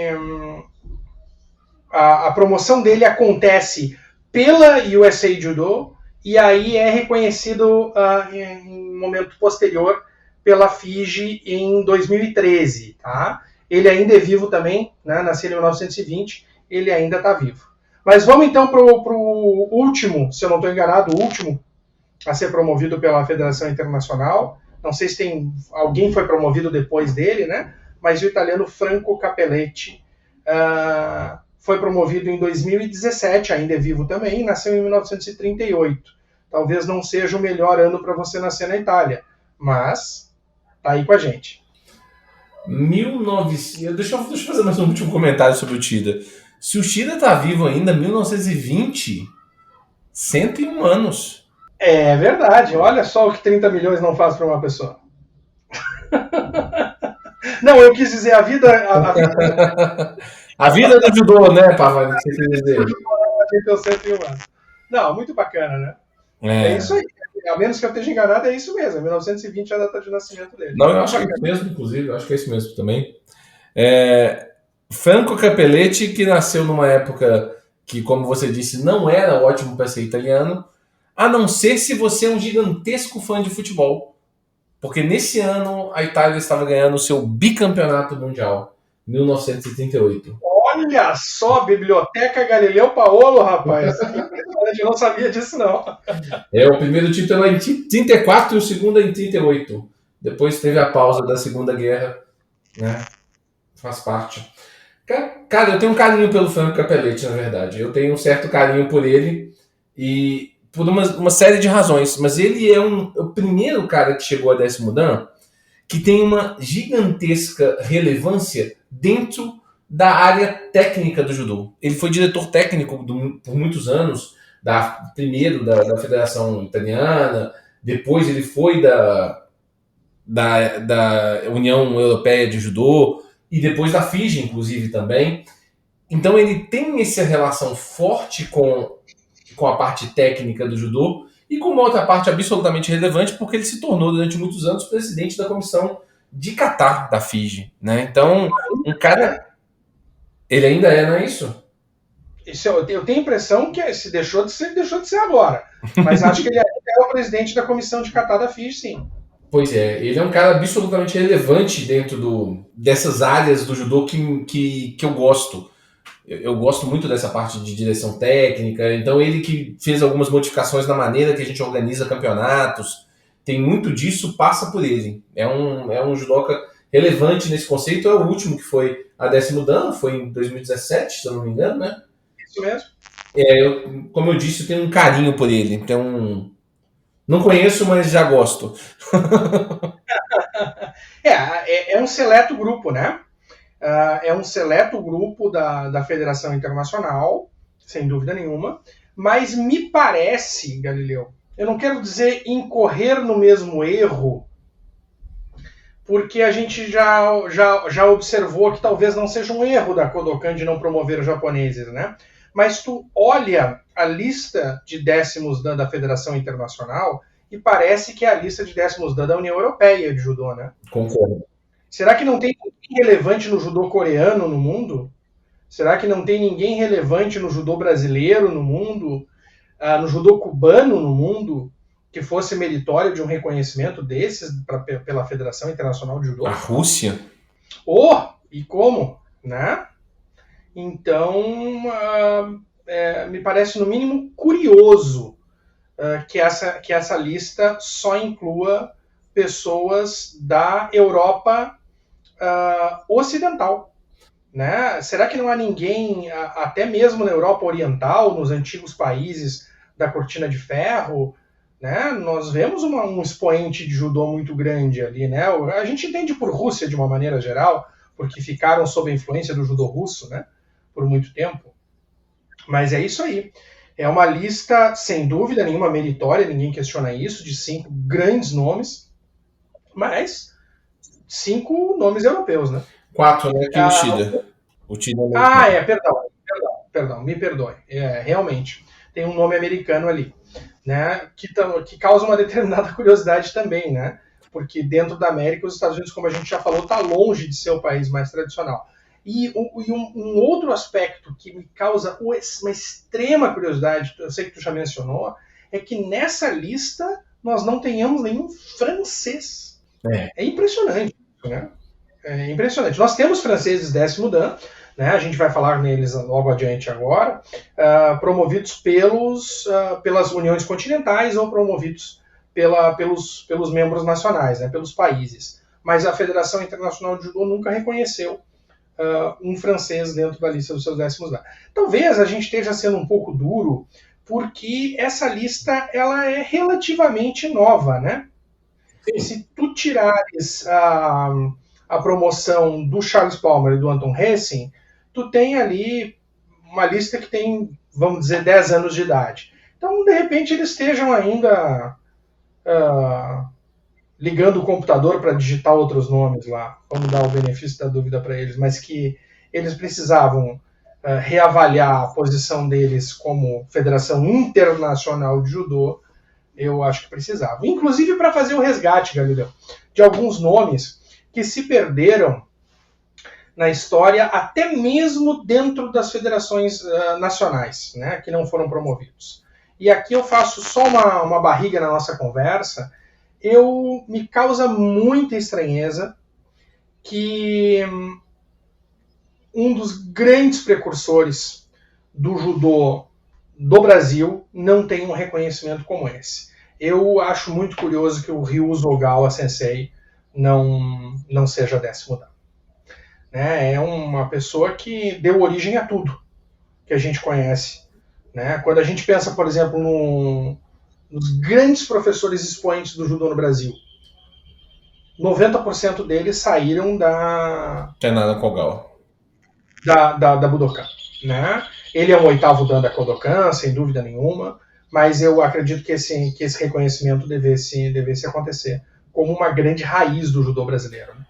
a promoção dele acontece pela USA Judo e aí é reconhecido em um momento posterior pela FIGE em 2013, tá? Ele ainda é vivo também, né, nasceu em 1920, ele ainda está vivo. Mas vamos então para o último, se eu não estou enganado, o último a ser promovido pela Federação Internacional. Não sei se alguém foi promovido depois dele, né? Mas o italiano Franco Capelletti foi promovido em 2017, ainda é vivo também, nasceu em 1938. Talvez não seja o melhor ano para você nascer na Itália, mas tá aí com a gente. 1900... Deixa eu fazer mais um último comentário sobre o Uchida. Se o Uchida tá vivo ainda, 1920, 101 anos. É verdade, olha só o que 30 milhões não faz para uma pessoa. Não, eu quis dizer a vida... A vida do judô, né, Pavan? Que você quis dizer. Então, 101 anos. Não, muito bacana, né? É isso aí. A menos que eu esteja enganado, é isso mesmo. 1920 é a data de nascimento dele. Não, eu acho que é isso mesmo, inclusive. Eu acho que é isso mesmo também. Franco Capelletti, que nasceu numa época que, como você disse, não era ótimo para ser italiano, a não ser se você é um gigantesco fã de futebol. Porque nesse ano a Itália estava ganhando o seu bicampeonato mundial, 1938. Olha só, Biblioteca Galileu Paolo, rapaz. Eu não sabia disso, não. O primeiro título é em 34 e o segundo é em 38. Depois teve a pausa da Segunda Guerra, né? Faz parte. Cara, eu tenho um carinho pelo Franco Capelletti, na verdade. Eu tenho um certo carinho por ele e por uma série de razões. Mas ele é o primeiro cara que chegou a décimo dan que tem uma gigantesca relevância dentro da área técnica do judô. Ele foi diretor técnico por muitos anos, primeiro da Federação Italiana, depois ele foi da União Europeia de Judô, e depois da FIGE, inclusive, também. Então ele tem essa relação forte com a parte técnica do judô e com uma outra parte absolutamente relevante, porque ele se tornou, durante muitos anos, presidente da comissão de Catar da FIGE. Né? Então, um cara... Ele ainda não é isso? Eu tenho a impressão que se deixou de ser agora. Mas acho que ele ainda é o presidente da comissão de Catar da FIGE, sim. Pois é, ele é um cara absolutamente relevante dentro dessas áreas do judô que eu gosto. Eu gosto muito dessa parte de direção técnica, então ele que fez algumas modificações na maneira que a gente organiza campeonatos, tem muito disso, passa por ele. É um judoca relevante nesse conceito, é o último que foi a 10º Dan, foi em 2017, se eu não me engano, né? Isso mesmo. Como eu disse, eu tenho um carinho por ele, então não conheço, mas já gosto. É um seleto grupo, né? É um seleto grupo da Federação Internacional, sem dúvida nenhuma, mas me parece, Galileu, eu não quero dizer incorrer no mesmo erro, porque a gente já observou que talvez não seja um erro da Kodokan de não promover os japoneses, né? Mas tu olha a lista de 10º Dan da Federação Internacional e parece que é a lista de 10º Dan da União Europeia de Judô, né? Concordo. Será que não tem ninguém relevante no judô coreano no mundo? Será que não tem ninguém relevante no judô brasileiro no mundo? No judô cubano no mundo? Que fosse meritório de um reconhecimento desses pela Federação Internacional de Judô? A Rússia? E como? Né? Então, me parece no mínimo curioso que essa lista só inclua pessoas da Europa ocidental. Né? Será que não há ninguém, até mesmo na Europa Oriental, nos antigos países da Cortina de Ferro? Né? Nós vemos um expoente de judô muito grande ali. Né? A gente entende por Rússia de uma maneira geral, porque ficaram sob a influência do judô russo, né? Por muito tempo. Mas é isso aí. É uma lista, sem dúvida nenhuma, meritória, ninguém questiona isso, de 5 grandes nomes, mas 5 nomes europeus, né? 4, né? Que o Shida. Perdão, me perdoe. Realmente, tem um nome americano ali, né? Que causa uma determinada curiosidade também, né? Porque dentro da América, os Estados Unidos, como a gente já falou, está longe de ser o país mais tradicional. E um outro aspecto que me causa uma extrema curiosidade, eu sei que tu já mencionou, é que nessa lista nós não tenhamos nenhum francês. É impressionante, né? É impressionante. Nós temos franceses 10º Dan, né? A gente vai falar neles logo adiante agora, promovidos pelas uniões continentais ou promovidos pelos membros nacionais, né? Pelos países. Mas a Federação Internacional de Judô nunca reconheceu um francês dentro da lista dos seus 10º Dan. Talvez a gente esteja sendo um pouco duro, porque essa lista ela é relativamente nova, né? Sim. Se tu tirares a promoção do Charles Palmer e do Anton Hessing, tu tem ali uma lista que tem, vamos dizer, 10 anos de idade. Então, de repente, eles estejam ainda ligando o computador para digitar outros nomes lá. Vamos dar o benefício da dúvida para eles, mas que eles precisavam reavaliar a posição deles como Federação Internacional de Judô, eu acho que precisavam. Inclusive para fazer o resgate, Galileu, de alguns nomes que se perderam na história, até mesmo dentro das federações nacionais, né, que não foram promovidos. E aqui eu faço só uma barriga na nossa conversa. Me causa muita estranheza que um dos grandes precursores do judô do Brasil não tenha um reconhecimento como esse. Eu acho muito curioso que o Ryuzo Ogawa Sensei não seja 10º Dan. Né? É uma pessoa que deu origem a tudo que a gente conhece. Né? Quando a gente pensa, por exemplo, nos grandes professores expoentes do judô no Brasil, 90% deles saíram da Kogawa. Da Budokan. Né? Ele é um 8º Dan da Kodokan, sem dúvida nenhuma, mas eu acredito que esse reconhecimento devesse acontecer como uma grande raiz do judô brasileiro. Né?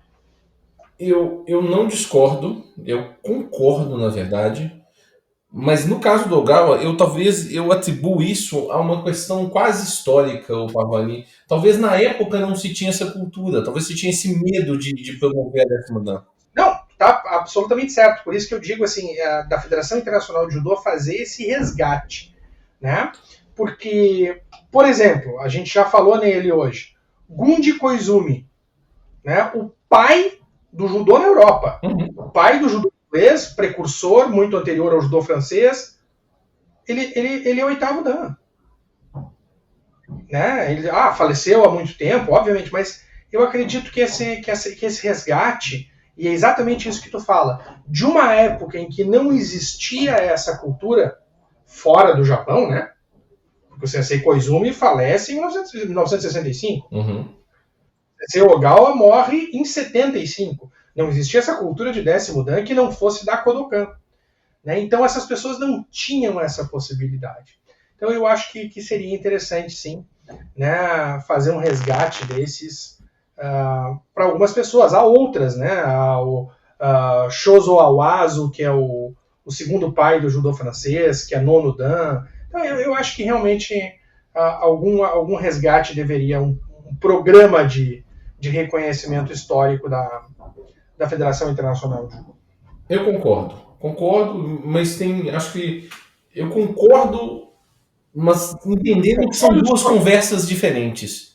Eu não discordo, eu concordo, na verdade, mas no caso do Ogawa, eu atribuo isso a uma questão quase histórica, o Pavani. Talvez na época não se tinha essa cultura, talvez se tinha esse medo de promover a 10º Dan. Não, tá absolutamente certo. Por isso que eu digo assim, da Federação Internacional de Judô fazer esse resgate, né? Porque, por exemplo, a gente já falou nele hoje, Gunji Koizumi, né? O pai do judô na Europa, o pai do judô inglês, precursor muito anterior ao judô francês, ele é 8º Dan. né? Ele faleceu há muito tempo, obviamente, mas eu acredito que esse resgate, e é exatamente isso que tu fala, de uma época em que não existia essa cultura fora do Japão, né? Porque o Sensei Koizumi falece em 1965. Uhum. O Sensei Ogawa morre em 75. Não existia essa cultura de 10º Dan que não fosse da Kodokan. Né? Então essas pessoas não tinham essa possibilidade. Então eu acho que seria interessante, sim, né, fazer um resgate desses para algumas pessoas. Há outras, né? O Shozo Awazu, que é o segundo pai do judô francês, que é nono dan. Então eu acho que realmente algum resgate deveria, um programa de reconhecimento histórico da Federação Internacional de Judô. Eu concordo, mas acho que eu concordo, mas entendendo que são duas conversas diferentes.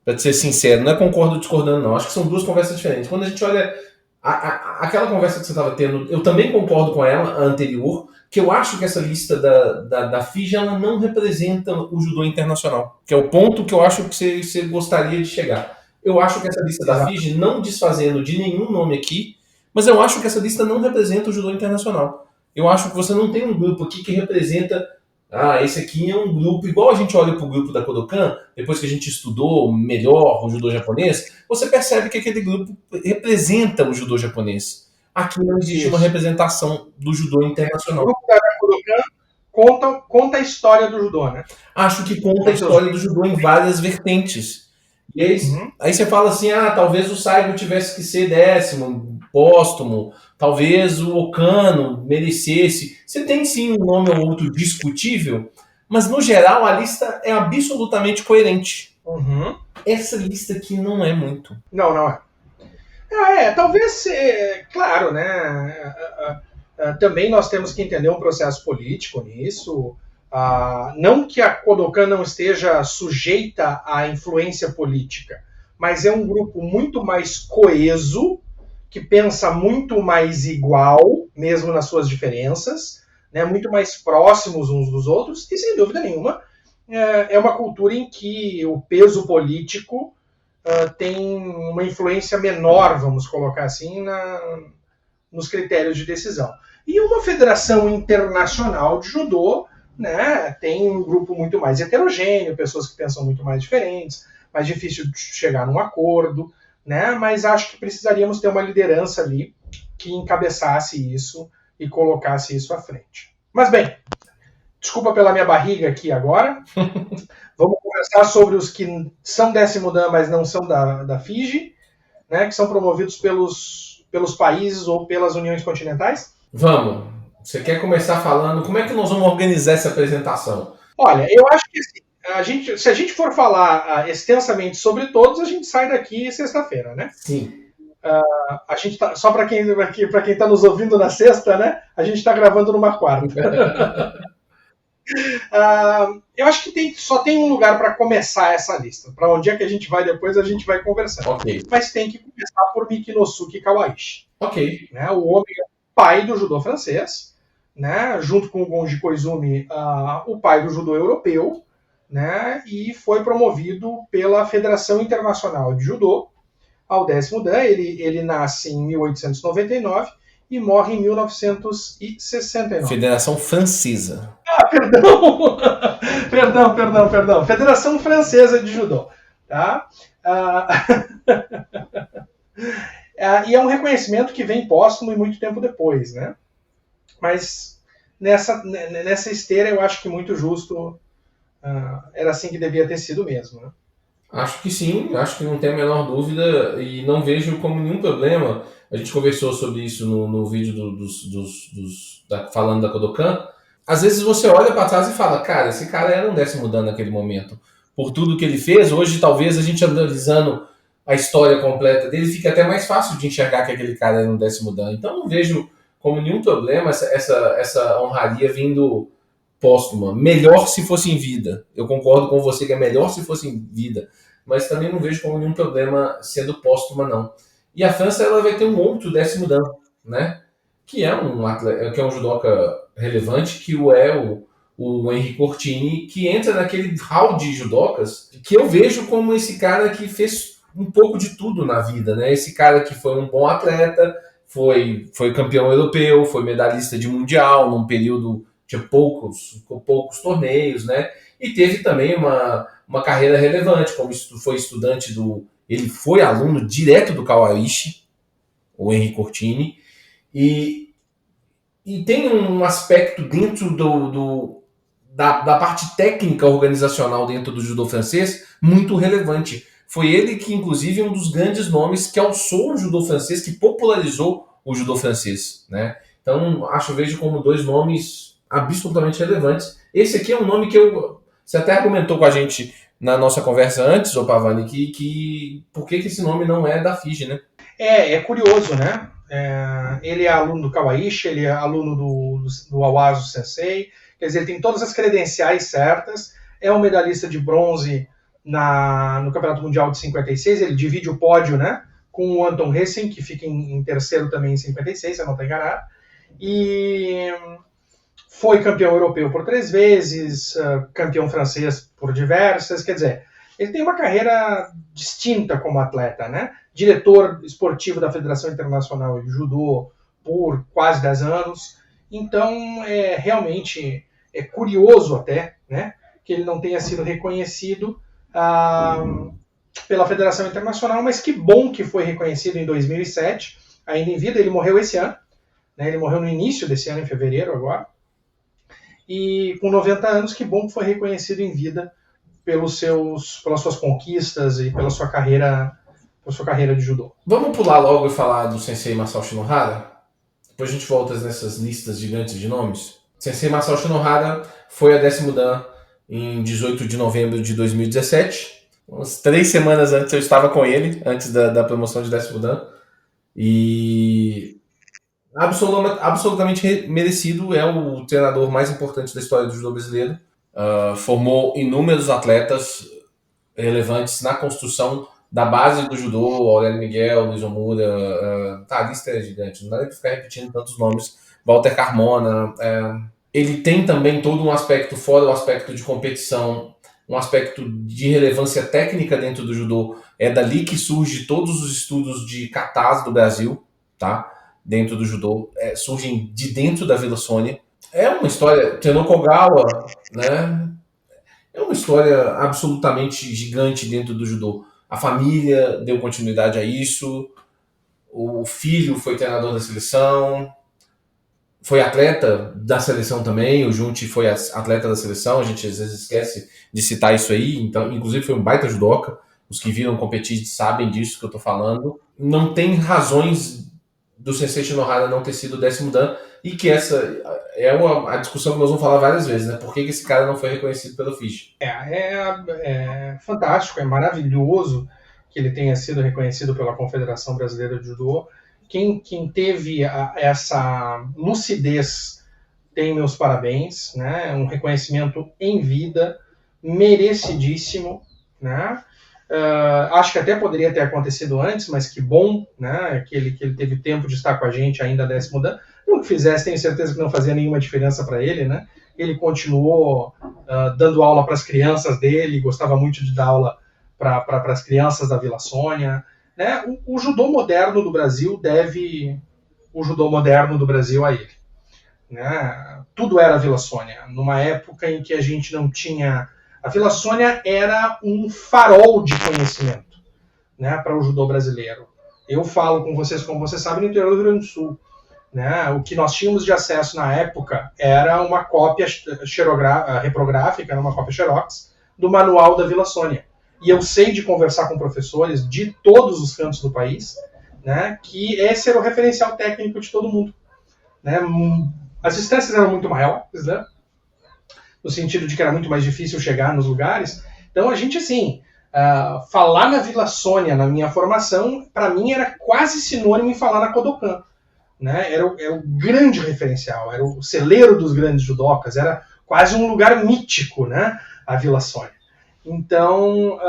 Para ser sincero, não é concordo discordando, não. Acho que são duas conversas diferentes. Quando a gente olha aquela conversa que você estava tendo, eu também concordo com ela, a anterior, que eu acho que essa lista da FIJA ela não representa o judô internacional, que é o ponto que eu acho que você gostaria de chegar. Eu acho que essa lista da FIJA, não desfazendo de nenhum nome aqui, mas eu acho que essa lista não representa o judô internacional. Eu acho que você não tem um grupo aqui que representa esse aqui é um grupo, igual a gente olha para o grupo da Kodokan, depois que a gente estudou melhor o judô japonês, você percebe que aquele grupo representa o judô japonês. Aqui não existe uma representação do judô internacional. O grupo da Kodokan conta a história do judô, né? Acho que conta a história do judô em várias vertentes. E aí você fala assim, talvez o Saigo tivesse que ser 10º, póstumo, talvez o Okano merecesse. Você tem sim um nome ou outro discutível, mas no geral a lista é absolutamente coerente. Uhum. Essa lista aqui não é muito. Não é. Talvez, claro, né? Também nós temos que entender um processo político nisso. Não que a Kodokan não esteja sujeita à influência política, mas é um grupo muito mais coeso, que pensa muito mais igual, mesmo nas suas diferenças, né, muito mais próximos uns dos outros, e sem dúvida nenhuma é uma cultura em que o peso político tem uma influência menor, vamos colocar assim, nos critérios de decisão. E uma federação internacional de judô, né, tem um grupo muito mais heterogêneo, pessoas que pensam muito mais diferentes, mais difícil de chegar num acordo, né, mas acho que precisaríamos ter uma liderança ali que encabeçasse isso e colocasse isso à frente. Mas bem, desculpa pela minha barriga aqui agora. Vamos conversar sobre os que são 10º Dan, mas não são da FIJI, né, que são promovidos pelos países ou pelas uniões continentais. Vamos. Você quer começar falando como é que nós vamos organizar essa apresentação? Olha, eu acho que se a gente for falar extensamente sobre todos, a gente sai daqui sexta-feira, né? Sim. A gente tá, só para quem está nos ouvindo na sexta, né? A gente está gravando numa quarta. Eu acho que só tem um lugar para começar essa lista. Para onde é que a gente vai depois, a gente vai conversando. Okay. Mas tem que começar por Mikinosuke Kawaishi. Ok. Né? O homem é pai do judô francês, né? Junto com o Gonji Koizumi, o pai do judô europeu, né? E foi promovido pela Federação Internacional de Judô ao 10º Dan. Ele nasce em 1899 e morre em 1969. Federação Francesa. Perdão. Federação Francesa de Judô. Tá? E é um reconhecimento que vem póstumo e muito tempo depois, né? Mas nessa esteira eu acho que muito justo, era assim que devia ter sido mesmo, né? Acho que sim, acho que não tem a menor dúvida e não vejo como nenhum problema. A gente conversou sobre isso no vídeo falando da Kodokan. Às vezes você olha para trás e fala, cara, esse cara era um 10º Dan naquele momento. Por tudo que ele fez, hoje talvez a gente analisando a história completa dele, fica até mais fácil de enxergar que aquele cara era um 10º Dan. Então não vejo como nenhum problema essa honraria vindo póstuma. Melhor se fosse em vida. Eu concordo com você que é melhor se fosse em vida, mas também não vejo como nenhum problema sendo póstuma, não. E a França ela vai ter um outro 10º Dan, né? Que é um judoca relevante, que é o Henri Cortini, que entra naquele hall de judocas que eu vejo como esse cara que fez um pouco de tudo na vida, né? Esse cara que foi um bom atleta, foi campeão europeu, foi medalhista de mundial num período de poucos torneios, né? E teve também uma carreira relevante, como foi estudante ele foi aluno direto do Kawaishi, o Henri Cortini, e tem um aspecto dentro da parte técnica organizacional dentro do judô francês muito relevante. Foi ele que, inclusive, é um dos grandes nomes que alçou o judô francês, que popularizou o judô francês, né? Então, vejo como dois nomes absolutamente relevantes. Esse aqui é um nome que você até argumentou com a gente na nossa conversa antes, ô Pavani, que por que esse nome não é da FIGE, né? É curioso, né? Ele é aluno do Kawaishi, ele é aluno do Awazu Sensei, quer dizer, ele tem todas as credenciais certas, é um medalhista de bronze no Campeonato Mundial de 56, ele divide o pódio, né, com o Anton Hessing, que fica em terceiro também em 56, se eu não estou enganado, e foi campeão europeu por 3 vezes, campeão francês por diversas, quer dizer, ele tem uma carreira distinta como atleta, né? Diretor esportivo da Federação Internacional de Judô por quase 10 anos. Então, realmente é curioso até, né, que ele não tenha sido reconhecido pela Federação Internacional, mas que bom que foi reconhecido em 2007, ainda em vida. Ele morreu esse ano, né? Ele morreu no início desse ano, em fevereiro agora. E com 90 anos, que bom que foi reconhecido em vida pelas suas conquistas e pela sua carreira de judô. Vamos pular logo e falar do Sensei Masao Shinohara? Depois a gente volta nessas listas gigantes de nomes. Sensei Masao Shinohara foi a 10º Dan em 18 de novembro de 2017. Umas 3 semanas antes eu estava com ele, antes da promoção de 10º Dan. E absolutamente merecido, é o treinador mais importante da história do judô brasileiro. Formou inúmeros atletas relevantes na construção da base do judô, Aurélio Miguel, Luiz Omura, a lista é gigante, não dá nem para ficar repetindo tantos nomes, Walter Carmona. Ele tem também todo um aspecto, fora o aspecto de competição, um aspecto de relevância técnica dentro do judô. É dali que surge todos os estudos de katas do Brasil, tá? Dentro do judô, surgem de dentro da Vila Sônia. É uma história, Teno Kogawa, né? É uma história absolutamente gigante dentro do judô. A família deu continuidade a isso, o filho foi treinador da seleção, foi atleta da seleção também, o Junti foi atleta da seleção, a gente às vezes esquece de citar isso aí, então, inclusive foi um baita judoca, os que viram competir sabem disso que eu tô falando. Não tem razões do Sensei Shinohara não ter sido o 10º Dan, e que essa é a discussão que nós vamos falar várias vezes, né? Por que esse cara não foi reconhecido pelo FIGE? É fantástico, é maravilhoso que ele tenha sido reconhecido pela Confederação Brasileira de Judô. Quem teve essa lucidez tem meus parabéns, né? Um reconhecimento em vida, merecidíssimo, né? Acho que até poderia ter acontecido antes, mas que bom, né, que ele teve tempo de estar com a gente ainda 10º Dan. Não que fizesse, tenho certeza que não fazia nenhuma diferença para ele, né? Ele continuou dando aula para as crianças dele, gostava muito de dar aula para as crianças da Vila Sônia, né? O judô moderno do Brasil deve o judô moderno do Brasil a ele, né? Tudo era Vila Sônia, numa época em que a gente não tinha. A Vila Sônia era um farol de conhecimento, né, para o judô brasileiro. Eu falo com vocês, como vocês sabem, no interior do Rio Grande do Sul. Né, o que nós tínhamos de acesso na época era uma cópia reprográfica, era uma cópia Xerox, do manual da Vila Sônia. E eu sei de conversar com professores de todos os cantos do país, né, que esse era o referencial técnico de todo mundo. Né? As distâncias eram muito maiores, né? No sentido de que era muito mais difícil chegar nos lugares. Então a gente, assim, falar na Vila Sônia, na minha formação, para mim era quase sinônimo em falar na Kodokan. Né? Era o grande referencial, era o celeiro dos grandes judocas, era quase um lugar mítico, né? A Vila Sônia. Então,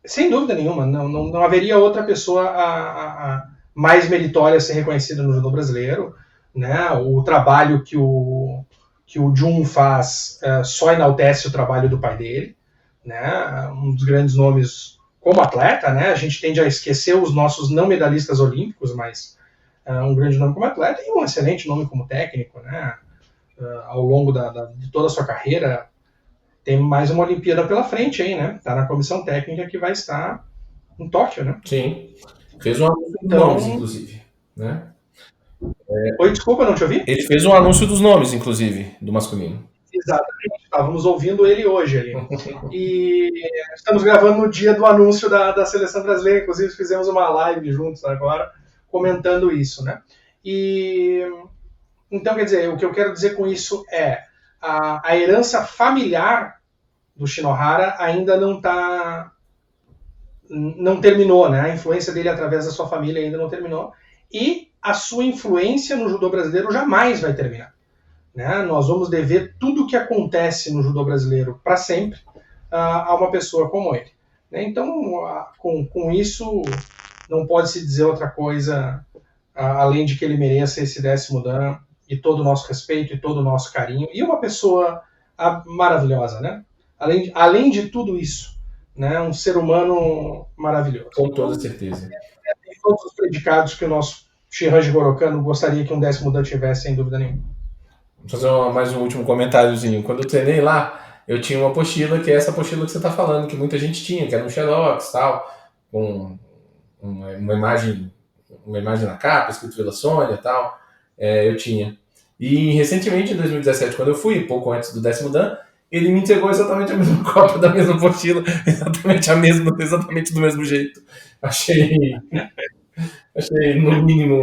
sem dúvida nenhuma, não haveria outra pessoa mais meritória a ser reconhecida no judô brasileiro. Né? O trabalho que o que o Jun faz só enaltece o trabalho do pai dele, né? Um dos grandes nomes como atleta, né? A gente tende a esquecer os nossos não medalhistas olímpicos, mas um grande nome como atleta e um excelente nome como técnico, né? Ao longo de toda a sua carreira, tem mais uma Olimpíada pela frente aí, né? Tá na comissão técnica que vai estar em Tóquio, né? Sim. Fez um anúncio dos Então- nomes, inclusive. Né? Oi, desculpa, não te ouvi? Ele fez um anúncio dos nomes, inclusive, do masculino. Exatamente, estávamos ouvindo ele hoje ali. E estamos gravando no dia do anúncio da seleção brasileira, inclusive fizemos uma live juntos agora, comentando isso, né? E então, quer dizer, o que eu quero dizer com isso é a herança familiar do Shinohara ainda não terminou, né? A influência dele através da sua família ainda não terminou, e a sua influência no judô brasileiro jamais vai terminar. Né? Nós vamos dever tudo o que acontece no judô brasileiro para sempre a uma pessoa como ele. Né? Então, com isso, não pode se dizer outra coisa além de que ele mereça esse 10º Dan e todo o nosso respeito e todo o nosso carinho. E uma pessoa maravilhosa, né? Além de tudo isso, né? Um ser humano maravilhoso. Com toda certeza. Tem todos os predicados que o nosso Shiranji Gorokano gostaria que um 10º Dan tivesse, sem dúvida nenhuma. Vou fazer mais um último comentáriozinho. Quando eu treinei lá, eu tinha uma apostila, que é essa apostila que você está falando, que muita gente tinha, que era um Xerox e tal, com uma imagem na capa, escrito Vila Sônia e tal. Eu tinha. E recentemente, em 2017, quando eu fui, pouco antes do 10º Dan, ele me entregou exatamente a mesma cópia da mesma apostila, exatamente do mesmo jeito. Achei no mínimo,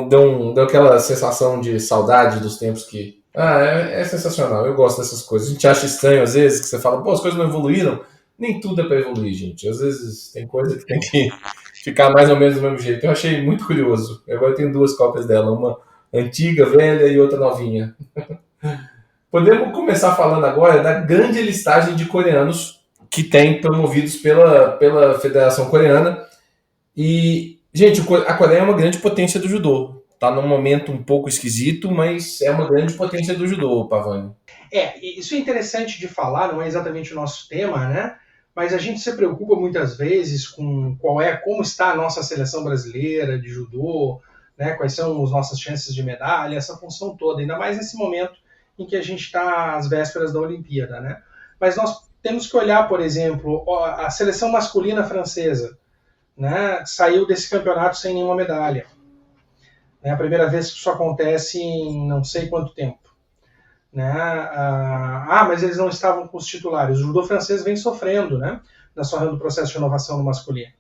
deu aquela sensação de saudade dos tempos que... é sensacional, eu gosto dessas coisas. A gente acha estranho às vezes, que você fala, pô, as coisas não evoluíram. Nem tudo é para evoluir, gente. Às vezes tem coisa que tem que ficar mais ou menos do mesmo jeito. Eu achei muito curioso. Agora eu tenho 2 cópias dela, uma antiga, velha, e outra novinha. Podemos começar falando agora da grande listagem de coreanos que tem promovidos pela Federação Coreana. E, gente, a Coreia é uma grande potência do judô. Tá num momento um pouco esquisito, mas é uma grande potência do judô, Pavani. Isso é interessante de falar, não é exatamente o nosso tema, né? Mas a gente se preocupa muitas vezes com como está a nossa seleção brasileira de judô, né? Quais são as nossas chances de medalha, essa função toda, ainda mais nesse momento em que a gente está às vésperas da Olimpíada, né? Mas nós temos que olhar, por exemplo, a seleção masculina francesa, né? Saiu desse campeonato sem nenhuma medalha. É a primeira vez que isso acontece em não sei quanto tempo. Né? Mas eles não estavam com os titulares. O judô francês vem sofrendo, né, no processo de inovação no masculino.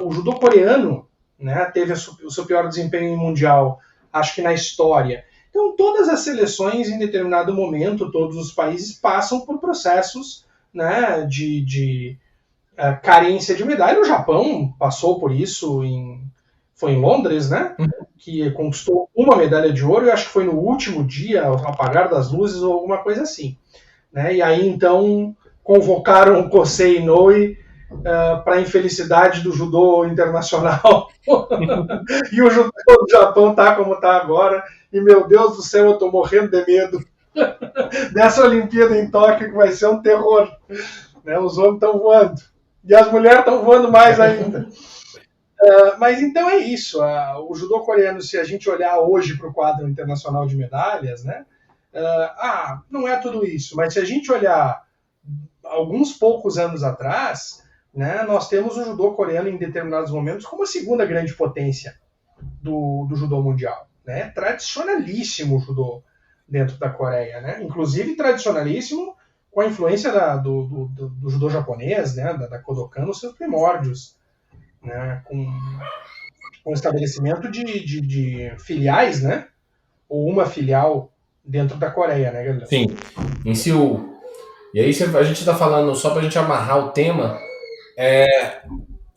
O judô coreano, né, teve o seu pior desempenho mundial, acho que na história. Então, todas as seleções, em determinado momento, todos os países passam por processos, né, de carência de medalha. O Japão passou por isso, foi em Londres, né? Que conquistou uma medalha de ouro, e acho que foi no último dia, ao apagar das luzes ou alguma coisa assim. Né? E aí, então, convocaram o Kosei Inoue para a infelicidade do judô internacional. E o judô do Japão está como está agora. E, meu Deus do céu, eu estou morrendo de medo dessa Olimpíada em Tóquio, que vai ser um terror. Né? Os homens estão voando. E as mulheres estão voando mais ainda. Mas então é isso. O judô coreano, se a gente olhar hoje para o quadro internacional de medalhas, né, não é tudo isso. Mas se a gente olhar alguns poucos anos atrás, né, nós temos o judô coreano em determinados momentos como a segunda grande potência do judô mundial. Né? Tradicionalíssimo o judô dentro da Coreia. Né? Inclusive tradicionalíssimo com a influência do judô japonês, né, da Kodokan nos seus primórdios. Né, com o estabelecimento de filiais, né, ou uma filial dentro da Coreia, né, galera? Sim, em Seul. E aí a gente está falando, só para a gente amarrar o tema,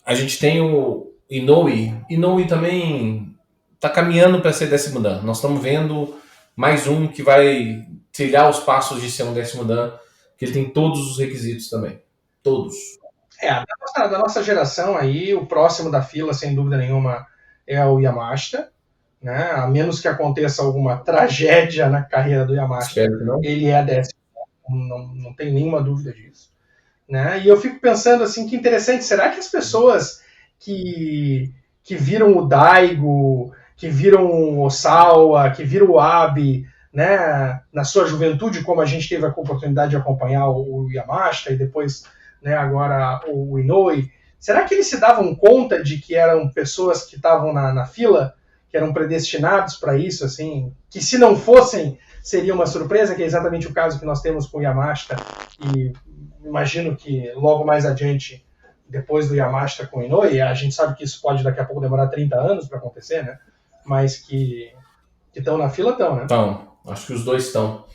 a gente tem o Inoue. Inoue também está caminhando para ser 10º Dan. Nós estamos vendo mais um que vai trilhar os passos de ser um 10º Dan, que ele tem todos os requisitos também. Todos. Da nossa geração aí, o próximo da fila, sem dúvida nenhuma, é o Yamashita, né? A menos que aconteça alguma tragédia na carreira do Yamashita, Espero que não. ele é 10º, não tem nenhuma dúvida disso. Né? E eu fico pensando assim, que interessante, será que as pessoas que viram o Daigo, que viram o Osawa, que viram o Abe, né, na sua juventude, como a gente teve a oportunidade de acompanhar o Yamashita e depois, né, agora o Inoue, será que eles se davam conta de que eram pessoas que estavam na fila, que eram predestinados para isso, assim, que se não fossem, seria uma surpresa, que é exatamente o caso que nós temos com o Yamashita, e imagino que logo mais adiante, depois do Yamashita com o Inoue, a gente sabe que isso pode daqui a pouco demorar 30 anos para acontecer, né? Mas que estão na fila, estão, né? Então, acho que os dois estão.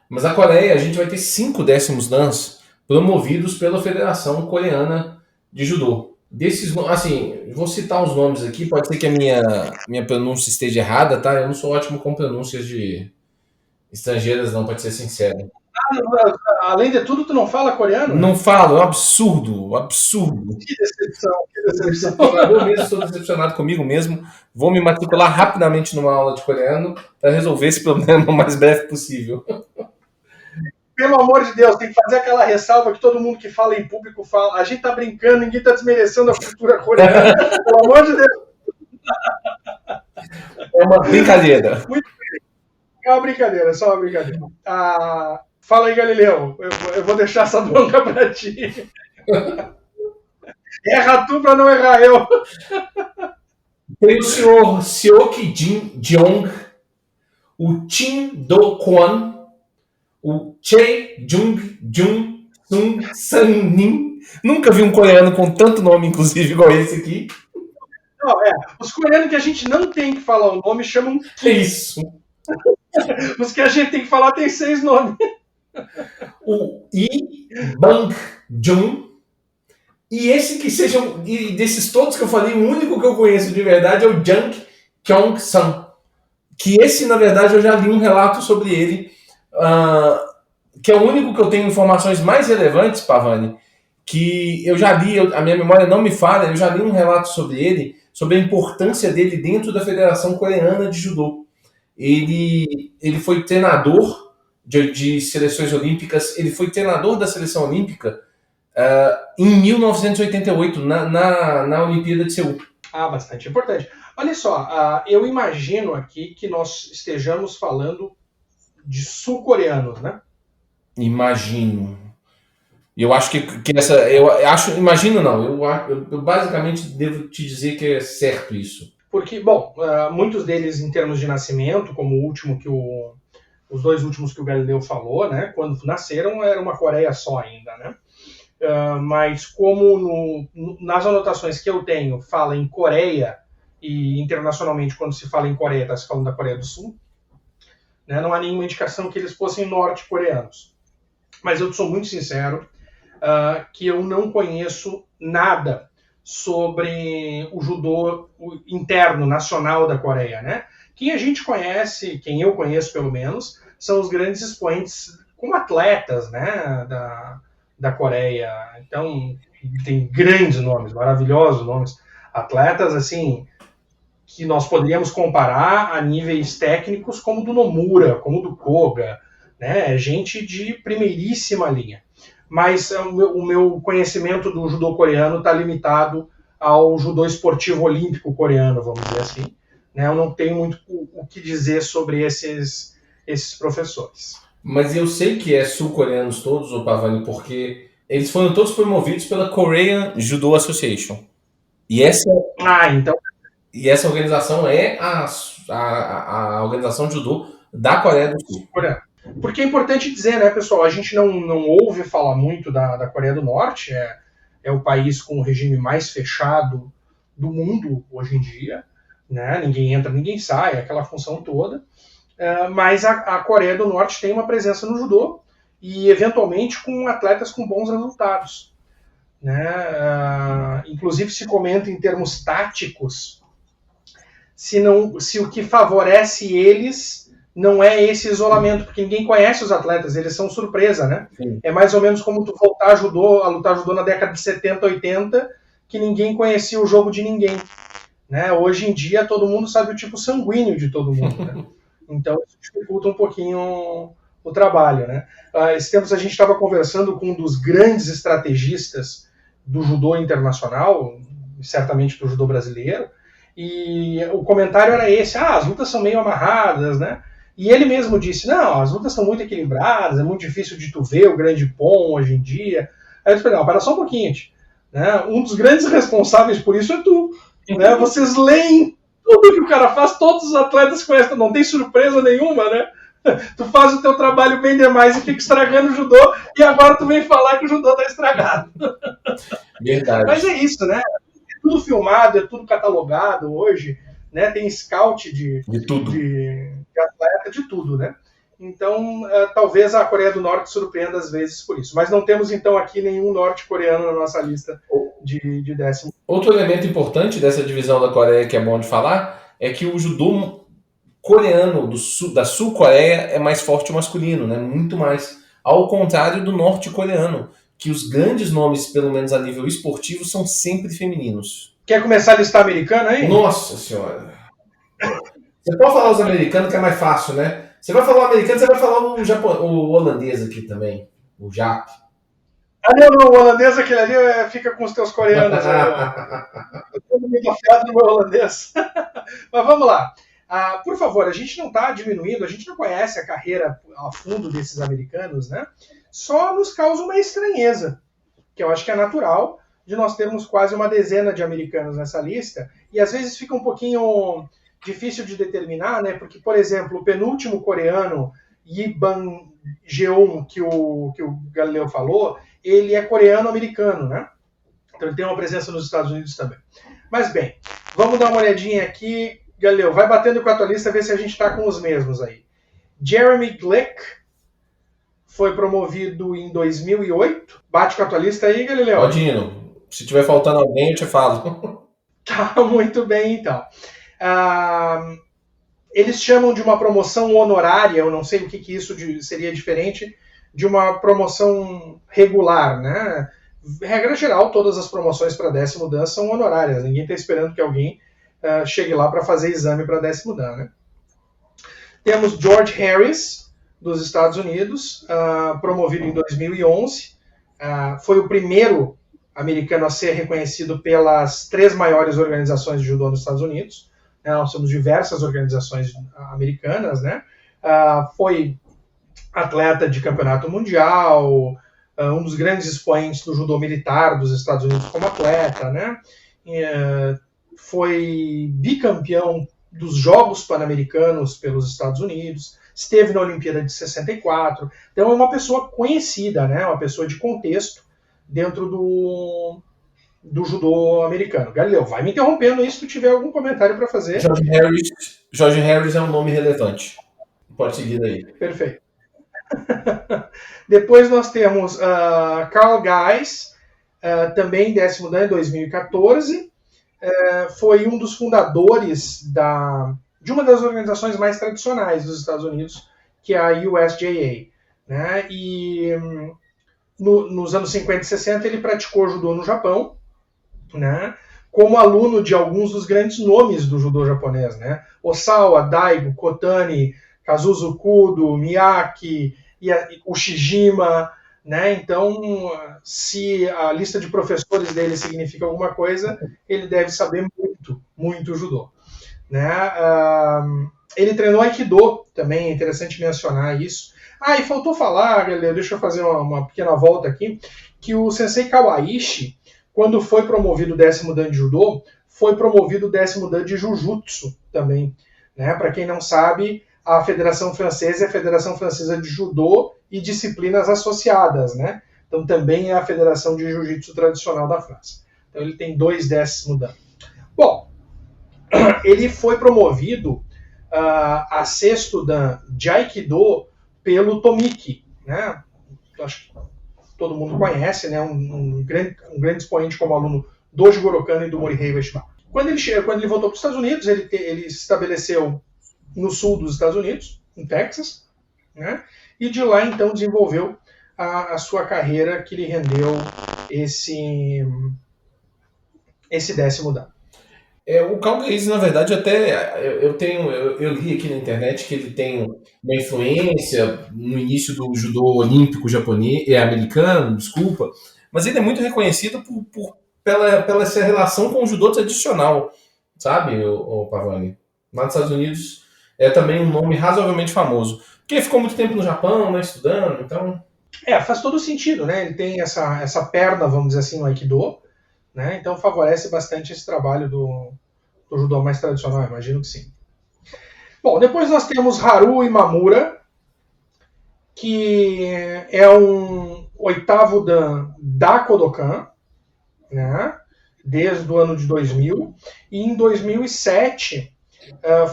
Mas a Coreia, a gente vai ter 5 décimos dans promovidos pela Federação Coreana de Judô. Desses, assim, vou citar os nomes aqui, pode ser que a minha pronúncia esteja errada, tá? Eu não sou ótimo com pronúncias de estrangeiras, não, pode ser sincero. Além de tudo, tu não fala coreano? Não falo, é um absurdo, absurdo. Que decepção, que decepção. Eu mesmo estou decepcionado comigo mesmo. Vou me matricular rapidamente numa aula de coreano para resolver esse problema o mais breve possível. Pelo amor de Deus, tem que fazer aquela ressalva que todo mundo que fala em público fala. A gente tá brincando, ninguém tá desmerecendo a cultura coreana. Pelo amor de Deus. É uma brincadeira. Muito bem. É uma brincadeira, só uma brincadeira. Fala aí, Galileu. Eu vou deixar essa bronca pra ti. Erra tu pra não errar eu. Tem o senhor Seok Jin-jong, o Chin Do-kwon, o Choi Jung-jun Sung-san-nin. Nunca vi um coreano com tanto nome, inclusive, igual esse aqui. Não, os coreanos que a gente não tem que falar o nome chamam É isso. Os que a gente tem que falar tem 6 nomes. O Lee Bang-jun. E esse que sejam, e desses todos que eu falei, o único que eu conheço de verdade é o Jang Kyung-san. Que esse, na verdade, eu já li um relato sobre ele, que é o único que eu tenho informações mais relevantes, Pavani, que eu já li, a minha memória não me falha, eu já li um relato sobre ele, sobre a importância dele dentro da Federação Coreana de Judô. Ele foi treinador de seleções olímpicas, ele foi treinador da seleção olímpica em 1988, na Olimpíada de Seul. Bastante importante. Olha só, eu imagino aqui que nós estejamos falando de sul-coreanos, né? Imagino. Eu acho que essa... Imagino não, eu basicamente devo te dizer que é certo isso. Porque, bom, muitos deles em termos de nascimento, como o último os 2 últimos que o Galileu falou, né? Quando nasceram era uma Coreia só ainda, né? Mas como nas anotações que eu tenho fala em Coreia, e internacionalmente quando se fala em Coreia está se falando da Coreia do Sul, né, não há nenhuma indicação que eles fossem norte-coreanos. Mas eu sou muito sincero que eu não conheço nada sobre o judô interno, nacional da Coreia, né? Quem a gente conhece, quem eu conheço pelo menos, são os grandes expoentes como atletas, né, da Coreia. Então, tem grandes nomes, maravilhosos nomes. Atletas, assim, que nós poderíamos comparar a níveis técnicos como do Nomura, como do Koga, né? Gente de primeiríssima linha. Mas o meu conhecimento do judô coreano está limitado ao judô esportivo olímpico coreano, vamos dizer assim. Né? Eu não tenho muito o que dizer sobre esses professores. Mas eu sei que é sul-coreanos todos, o Pavani, porque eles foram todos promovidos pela Korean Judo Association. E essa organização é a organização de judô da Coreia do Sul. Porque é importante dizer, né, pessoal, a gente não ouve falar muito da Coreia do Norte, é o país com o regime mais fechado do mundo hoje em dia, né? Ninguém entra, ninguém sai, aquela função toda. Mas a Coreia do Norte tem uma presença no judô e, eventualmente, com atletas com bons resultados. Né? Inclusive, se comenta em termos táticos, se o que favorece eles não é esse isolamento, porque ninguém conhece os atletas, eles são surpresa, né? Sim. É mais ou menos como tu voltar a lutar judô na década de 70, 80, que ninguém conhecia o jogo de ninguém. né? Hoje em dia todo mundo sabe o tipo sanguíneo de todo mundo, né? Então isso dificulta um pouquinho o trabalho, né? Esse tempos a gente estava conversando com um dos grandes estrategistas do judô internacional, certamente do judô brasileiro, e o comentário era esse: as lutas são meio amarradas, né? E ele mesmo disse: não, as lutas são muito equilibradas, é muito difícil de tu ver o grande pom hoje em dia. Aí eu disse: não, para só um pouquinho, né? Um dos grandes responsáveis por isso é tu, né? Vocês leem tudo que o cara faz, todos os atletas conhecem, não tem surpresa nenhuma, né? Tu faz o teu trabalho bem demais e fica estragando o judô, e agora tu vem falar que o judô tá estragado. Verdade. Mas é isso, né? É tudo filmado, é tudo catalogado hoje, né? Tem scout de tudo. De atleta, de tudo, né? Então, talvez a Coreia do Norte surpreenda às vezes por isso. Mas não temos, então, aqui nenhum norte-coreano na nossa lista de décimo. Outro elemento importante dessa divisão da Coreia que é bom de falar é que o judô coreano da Sul-Coreia é mais forte masculino, né? Muito mais. Ao contrário do norte-coreano, que os grandes nomes, pelo menos a nível esportivo, são sempre femininos. Quer começar a listar americano aí? Nossa senhora! Você pode falar os americanos que é mais fácil, né? Você vai falar o americano, você vai falar o holandês aqui também, o Jap. Não, o holandês aquele ali fica com os teus coreanos. Eu tô muito afiado no meu holandês. Mas vamos lá. Por favor, a gente não está diminuindo, a gente não conhece a carreira a fundo desses americanos, né? Só nos causa uma estranheza, que eu acho que é natural de nós termos quase uma dezena de americanos nessa lista, e às vezes fica um pouquinho difícil de determinar, né? Porque, por exemplo, o penúltimo coreano, Yi Ban-jeon, que o Galileu falou, ele é coreano-americano, né? Então ele tem uma presença nos Estados Unidos também. Mas bem, vamos dar uma olhadinha aqui. Galileu, vai batendo com a tua lista, ver se a gente está com os mesmos aí. Jeremy Glick foi promovido em 2008. Bate com a tua lista aí, Galileu? Pode ir. Se tiver faltando alguém, eu te falo. Tá, muito bem, então. Eles chamam de uma promoção honorária, eu não sei o que isso seria diferente de uma promoção regular, né? Regra geral, todas as promoções para décimo dan são honorárias. Ninguém está esperando que alguém chegue lá para fazer exame para décimo dan, né? Temos George Harris, dos Estados Unidos, promovido em 2011. Foi o primeiro americano a ser reconhecido pelas 3 maiores organizações de judô nos Estados Unidos. Nós temos diversas organizações americanas, né? Foi atleta de campeonato mundial, um dos grandes expoentes do judô militar dos Estados Unidos como atleta, né? Foi bicampeão dos Jogos Pan-Americanos pelos Estados Unidos, esteve na Olimpíada de 64, então é uma pessoa conhecida, né? Uma pessoa de contexto dentro do judô americano. Galileu, vai me interrompendo aí se tu tiver algum comentário para fazer. George Harris é um nome relevante. Pode seguir aí. Perfeito. Depois nós temos Carl Guys, também décimo dan em 2014. Foi um dos fundadores de uma das organizações mais tradicionais dos Estados Unidos, que é a USJA. Né? E nos anos 50 e 60 ele praticou judô no Japão, né? Como aluno de alguns dos grandes nomes do judô japonês, né? Osawa, Daigo, Kotani, Kazuzo Kudo, Miyake, Ushijima, né? Então, se a lista de professores dele significa alguma coisa, ele deve saber muito, muito judô. Né? Ele treinou Aikido, também é interessante mencionar isso. E faltou falar, galera, deixa eu fazer uma pequena volta aqui, que o Sensei Kawaishi, quando foi promovido o décimo dan de judô, foi promovido o décimo dan de Jujutsu também. Né? Para quem não sabe, a Federação Francesa é a Federação Francesa de Judô e Disciplinas Associadas, né? Então também é a Federação de Jiu-Jitsu tradicional da França. Então ele tem 2 décimo dan. Bom, ele foi promovido a sexto dan de Aikido pelo Tomiki, né? Acho que todo mundo conhece, né? Um grande expoente como aluno do Jigoro Kano e do Morihei Ueshiba. Quando ele voltou para os Estados Unidos, ele se estabeleceu no sul dos Estados Unidos, em Texas, né? E de lá então desenvolveu a sua carreira que lhe rendeu esse décimo dan. O Carl Gaze, na verdade, até eu li aqui na internet que ele tem uma influência no início do judô olímpico japonês, americano, desculpa, mas ele é muito reconhecido pela essa relação com o judô tradicional, sabe, o Pavani? Lá nos Estados Unidos é também um nome razoavelmente famoso, porque ele ficou muito tempo no Japão, né, estudando, então... Faz todo sentido, né? Ele tem essa perna, vamos dizer assim, no Aikido, né? Então favorece bastante esse trabalho do judô mais tradicional, imagino que sim. Bom, depois nós temos Haru Imamura, que é um oitavo dan da Kodokan, né? Desde o ano de 2000, e em 2007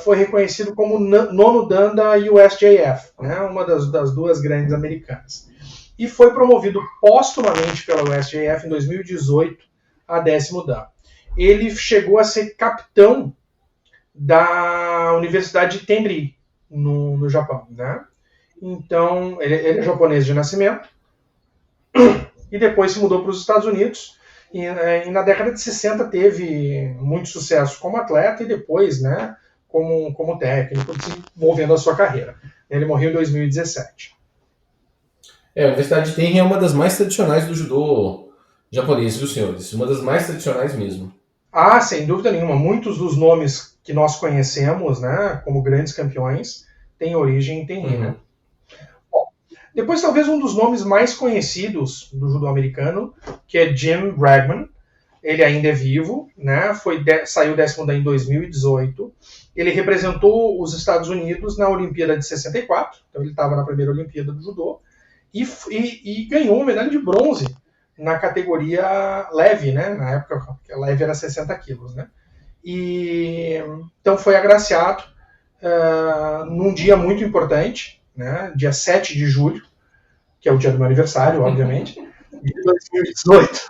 foi reconhecido como nono dan da USJF, né? Uma das duas grandes americanas. E foi promovido póstumamente pela USJF em 2018 a 10º dan. Ele chegou a ser capitão da Universidade de Tenri, no Japão, né? Então, ele é japonês de nascimento e depois se mudou para os Estados Unidos e na década de 60 teve muito sucesso como atleta e depois, né, como técnico, desenvolvendo a sua carreira. Ele morreu em 2017. A Universidade de Tenri é uma das mais tradicionais do judô japonês, viu, senhores? Uma das mais tradicionais mesmo. Ah, sem dúvida nenhuma. Muitos dos nomes que nós conhecemos, né, como grandes campeões, têm origem em Tenri, né? Bom, depois, talvez um dos nomes mais conhecidos do judô americano, que é Jim Bradman. Ele ainda é vivo, né? Saiu 10º dan em 2018. Ele representou os Estados Unidos na Olimpíada de 64, então ele estava na primeira Olimpíada do judô, e ganhou uma medalha de bronze na categoria leve, né? Na época, a leve era 60 quilos, né? E então foi agraciado num dia muito importante, né? Dia 7 de julho, que é o dia do meu aniversário, obviamente, de 2018,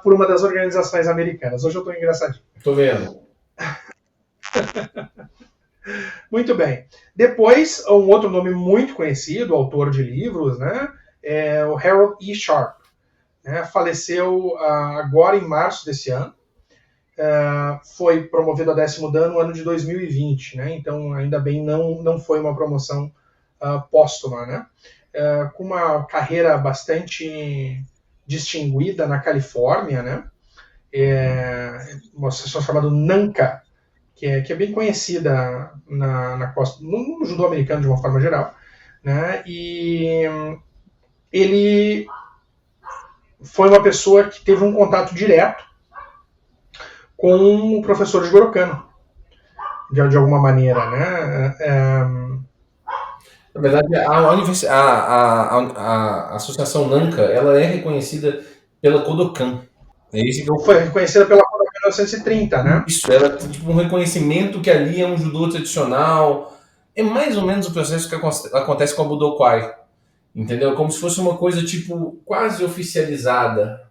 por uma das organizações americanas. Hoje eu estou engraçadinho. Tô vendo. Muito bem. Depois, um outro nome muito conhecido, autor de livros, né? É o Harold E. Sharp. Né? Faleceu agora em março desse ano. Foi promovido a 10º dan no ano de 2020. Né? Então, ainda bem, não foi uma promoção póstuma. Né? Com uma carreira bastante distinguida na Califórnia. Né? Uma associação chamada NANCA, que é bem conhecida na costa, no judô americano de uma forma geral. Né? E ele foi uma pessoa que teve um contato direto com o professor Jigoro Kano, de alguma maneira, né? Na verdade, a Associação NANCA, ela é reconhecida pela Kodokan. Foi reconhecida pela Kodokan em 1930, né? Isso, ela tem tipo um reconhecimento que ali é um judô tradicional. É mais ou menos o processo que acontece com a Budokai. Entendeu? Como se fosse uma coisa tipo quase oficializada.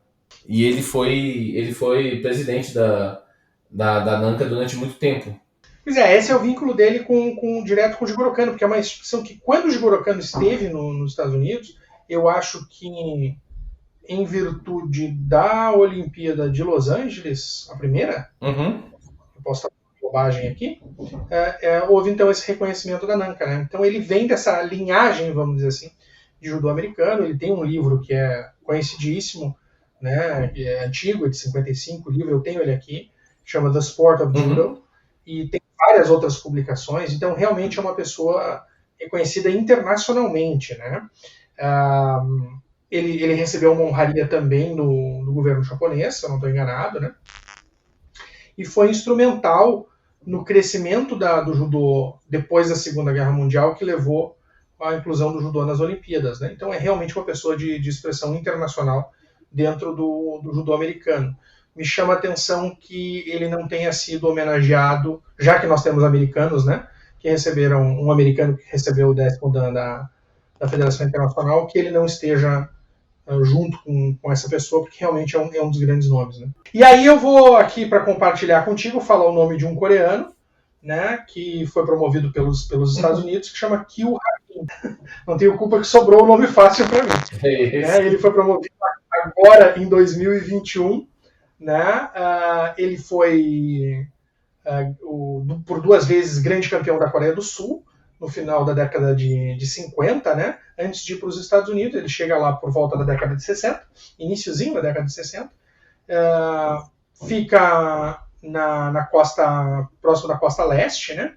E ele foi presidente da NANCA durante muito tempo. Pois esse é o vínculo dele direto com o Jigoro Kano, porque é uma instituição que, quando o Jigoro Kano esteve nos Estados Unidos, eu acho que em virtude da Olimpíada de Los Angeles, a primeira, eu posso estar com bobagem aqui, houve então esse reconhecimento da NANCA. Né? Então ele vem dessa linhagem, vamos dizer assim, de judô americano. Ele tem um livro que é conhecidíssimo, né, que é antigo, é de 55, o livro, eu tenho ele aqui, chama The Sport of Judo, e tem várias outras publicações. Então realmente é uma pessoa reconhecida internacionalmente. Né? Ele recebeu uma honraria também do governo japonês, se eu não estou enganado, né? E foi instrumental no crescimento do judô depois da Segunda Guerra Mundial, que levou à inclusão do judô nas Olimpíadas. Né? Então é realmente uma pessoa de expressão internacional dentro do judô americano. Me chama a atenção que ele não tenha sido homenageado, já que nós temos americanos, né, que receberam, um americano que recebeu o 10º dan da Federação Internacional, que ele não esteja junto com essa pessoa, porque realmente é um dos grandes nomes. Né? E aí eu vou aqui, para compartilhar contigo, falar o nome de um coreano, né, que foi promovido pelos Estados Unidos, que chama Kyu Ha-in. Não tenho culpa que sobrou o nome fácil para mim. Ele foi promovido agora em 2021 né? Ele foi por 2 vezes grande campeão da Coreia do Sul, no final da década de 50, né? Antes de ir para os Estados Unidos. Ele chega lá por volta da década de 60, iniciozinho da década de 60. Fica na costa, próximo da costa leste, né?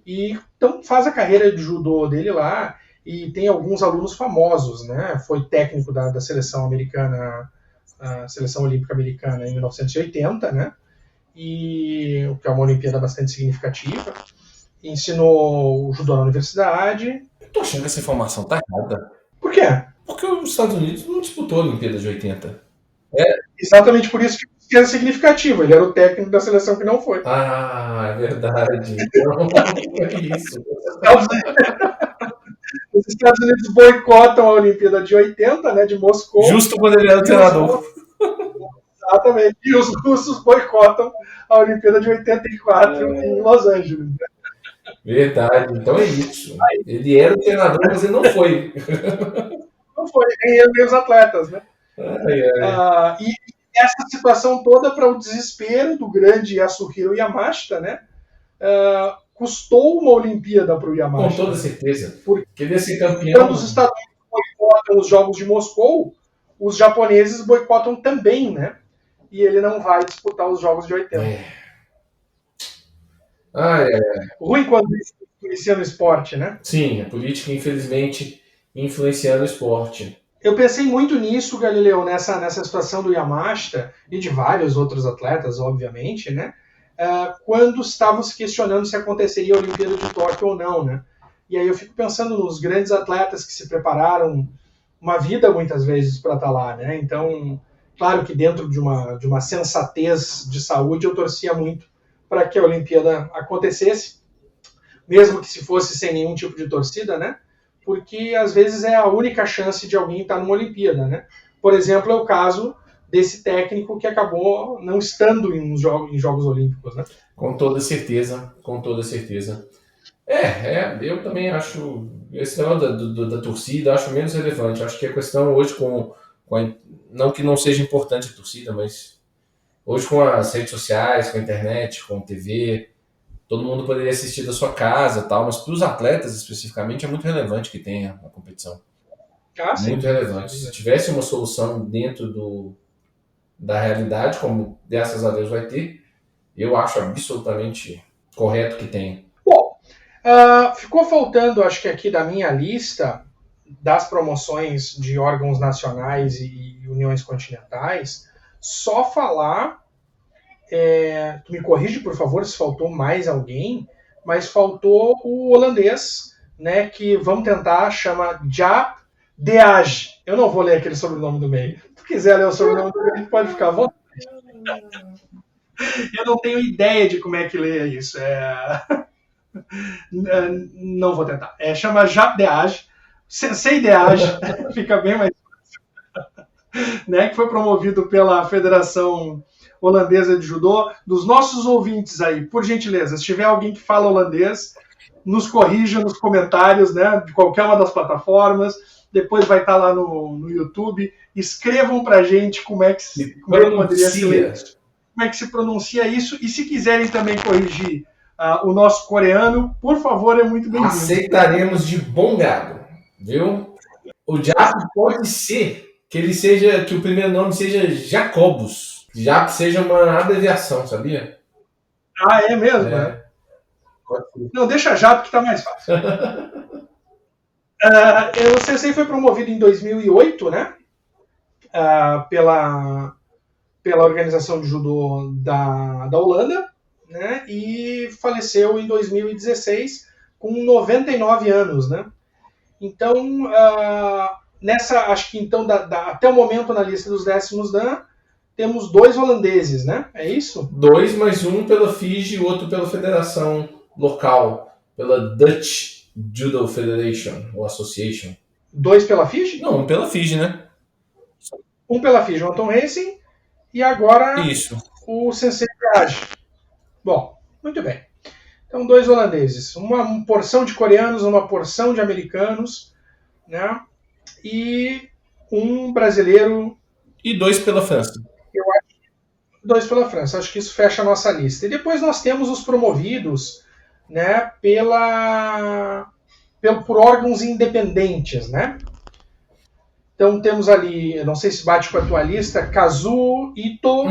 E então faz a carreira de judô dele lá e tem alguns alunos famosos, né? Foi técnico da seleção americana, a seleção olímpica americana em 1980, né? E o que é uma Olimpíada bastante significativa. Ensinou o judô na universidade. Eu tô achando que essa informação tá errada. Por quê? Porque os Estados Unidos não disputou a Olimpíada de 80. Exatamente por isso que é significativo. Ele era o técnico da seleção que não foi. Ah, é verdade. Então, é isso. Os Estados Unidos boicotam a Olimpíada de 80, né, de Moscou. Justo quando ele era o treinador. Exatamente. E os russos boicotam a Olimpíada de 84 em Los Angeles. Verdade, então é isso. Ele era o treinador, mas ele não foi. Não foi, nem os atletas, né? E essa situação toda, para o desespero do grande Yasuhiro Yamashita, né? Custou uma Olimpíada para o Yamashita. Com toda certeza. Porque queria ser campeão. Quando os Estados Unidos boicotam os Jogos de Moscou, os japoneses boicotam também, né? E ele não vai disputar os Jogos de 80. Ruim quando isso influencia no esporte, né? Sim, a política, infelizmente, influenciando o esporte. Eu pensei muito nisso, Galileu, nessa situação do Yamashita e de vários outros atletas, obviamente, né? Quando estavam se questionando se aconteceria a Olimpíada de Tóquio ou não, né? E aí eu fico pensando nos grandes atletas que se prepararam uma vida, muitas vezes, para estar lá, né? Então, claro que dentro de uma sensatez de saúde, eu torcia muito para que a Olimpíada acontecesse, mesmo que se fosse sem nenhum tipo de torcida, né? Porque às vezes é a única chance de alguém estar numa Olimpíada, né? Por exemplo, é o caso desse técnico que acabou não estando em Jogos Olímpicos, né? Com toda certeza, com toda certeza. Eu também acho esse negócio da torcida, acho menos relevante. Acho que a questão hoje não que não seja importante a torcida, mas hoje com as redes sociais, com a internet, com a TV, todo mundo poderia assistir da sua casa e tal, mas para os atletas especificamente é muito relevante que tenha a competição. Muito relevante. Se tivesse uma solução dentro da realidade, como graças a Deus vai ter, eu acho absolutamente correto que tenha. Bom, ficou faltando, acho que aqui da minha lista das promoções de órgãos nacionais e uniões continentais, só falar, tu me corrige por favor se faltou mais alguém, mas faltou o holandês, né, que vamos tentar, chama Jaap de Age. Eu não vou ler aquele sobrenome do meio. Se tu quiser ler o sobrenome do meio, pode ficar à vontade. Eu não tenho ideia de como é que lê isso. Não vou tentar. Chama Jaap de Age, Sensei de Age, fica bem mais fácil. Né, que foi promovido pela Federação Holandesa de Judô. Dos nossos ouvintes aí, por gentileza, se tiver alguém que fala holandês, nos corrija nos comentários, né, de qualquer uma das plataformas. Depois vai estar lá no YouTube. Escrevam pra gente como é que poderia se ler isso. Como é que se pronuncia isso. E se quiserem também corrigir o nosso coreano, por favor, é muito bem-vindo. Aceitaremos de bom grado, viu? O Jaap pode ser que o primeiro nome seja Jacobus. Jaap seja uma abreviação, sabia? É mesmo? Né? Não, deixa Jaap que tá mais fácil. O Sensei foi promovido em 2008, né? Pela Organização de Judô da Holanda, né? E faleceu em 2016 com 99 anos, né? Então, acho que então, até o momento na lista dos 10º Dan, temos 2 holandeses, né? É isso? 2, mais um pela FIGE e o outro pela federação local, pela Dutch Judo Federation, ou Association. 2 pela FIGE? Não, um pela FIGE, né? Um pela FIGE, o Anton Racing, e agora isso. O Sensei Age. Bom, muito bem. Então, 2 holandeses. Uma porção de coreanos, uma porção de americanos, né? E um brasileiro. E 2 pela França. 2 pela França. Acho que isso fecha a nossa lista. E depois nós temos os promovidos, né, por órgãos independentes, né? Então temos ali, não sei se bate com a tua lista, Kazuo Ito,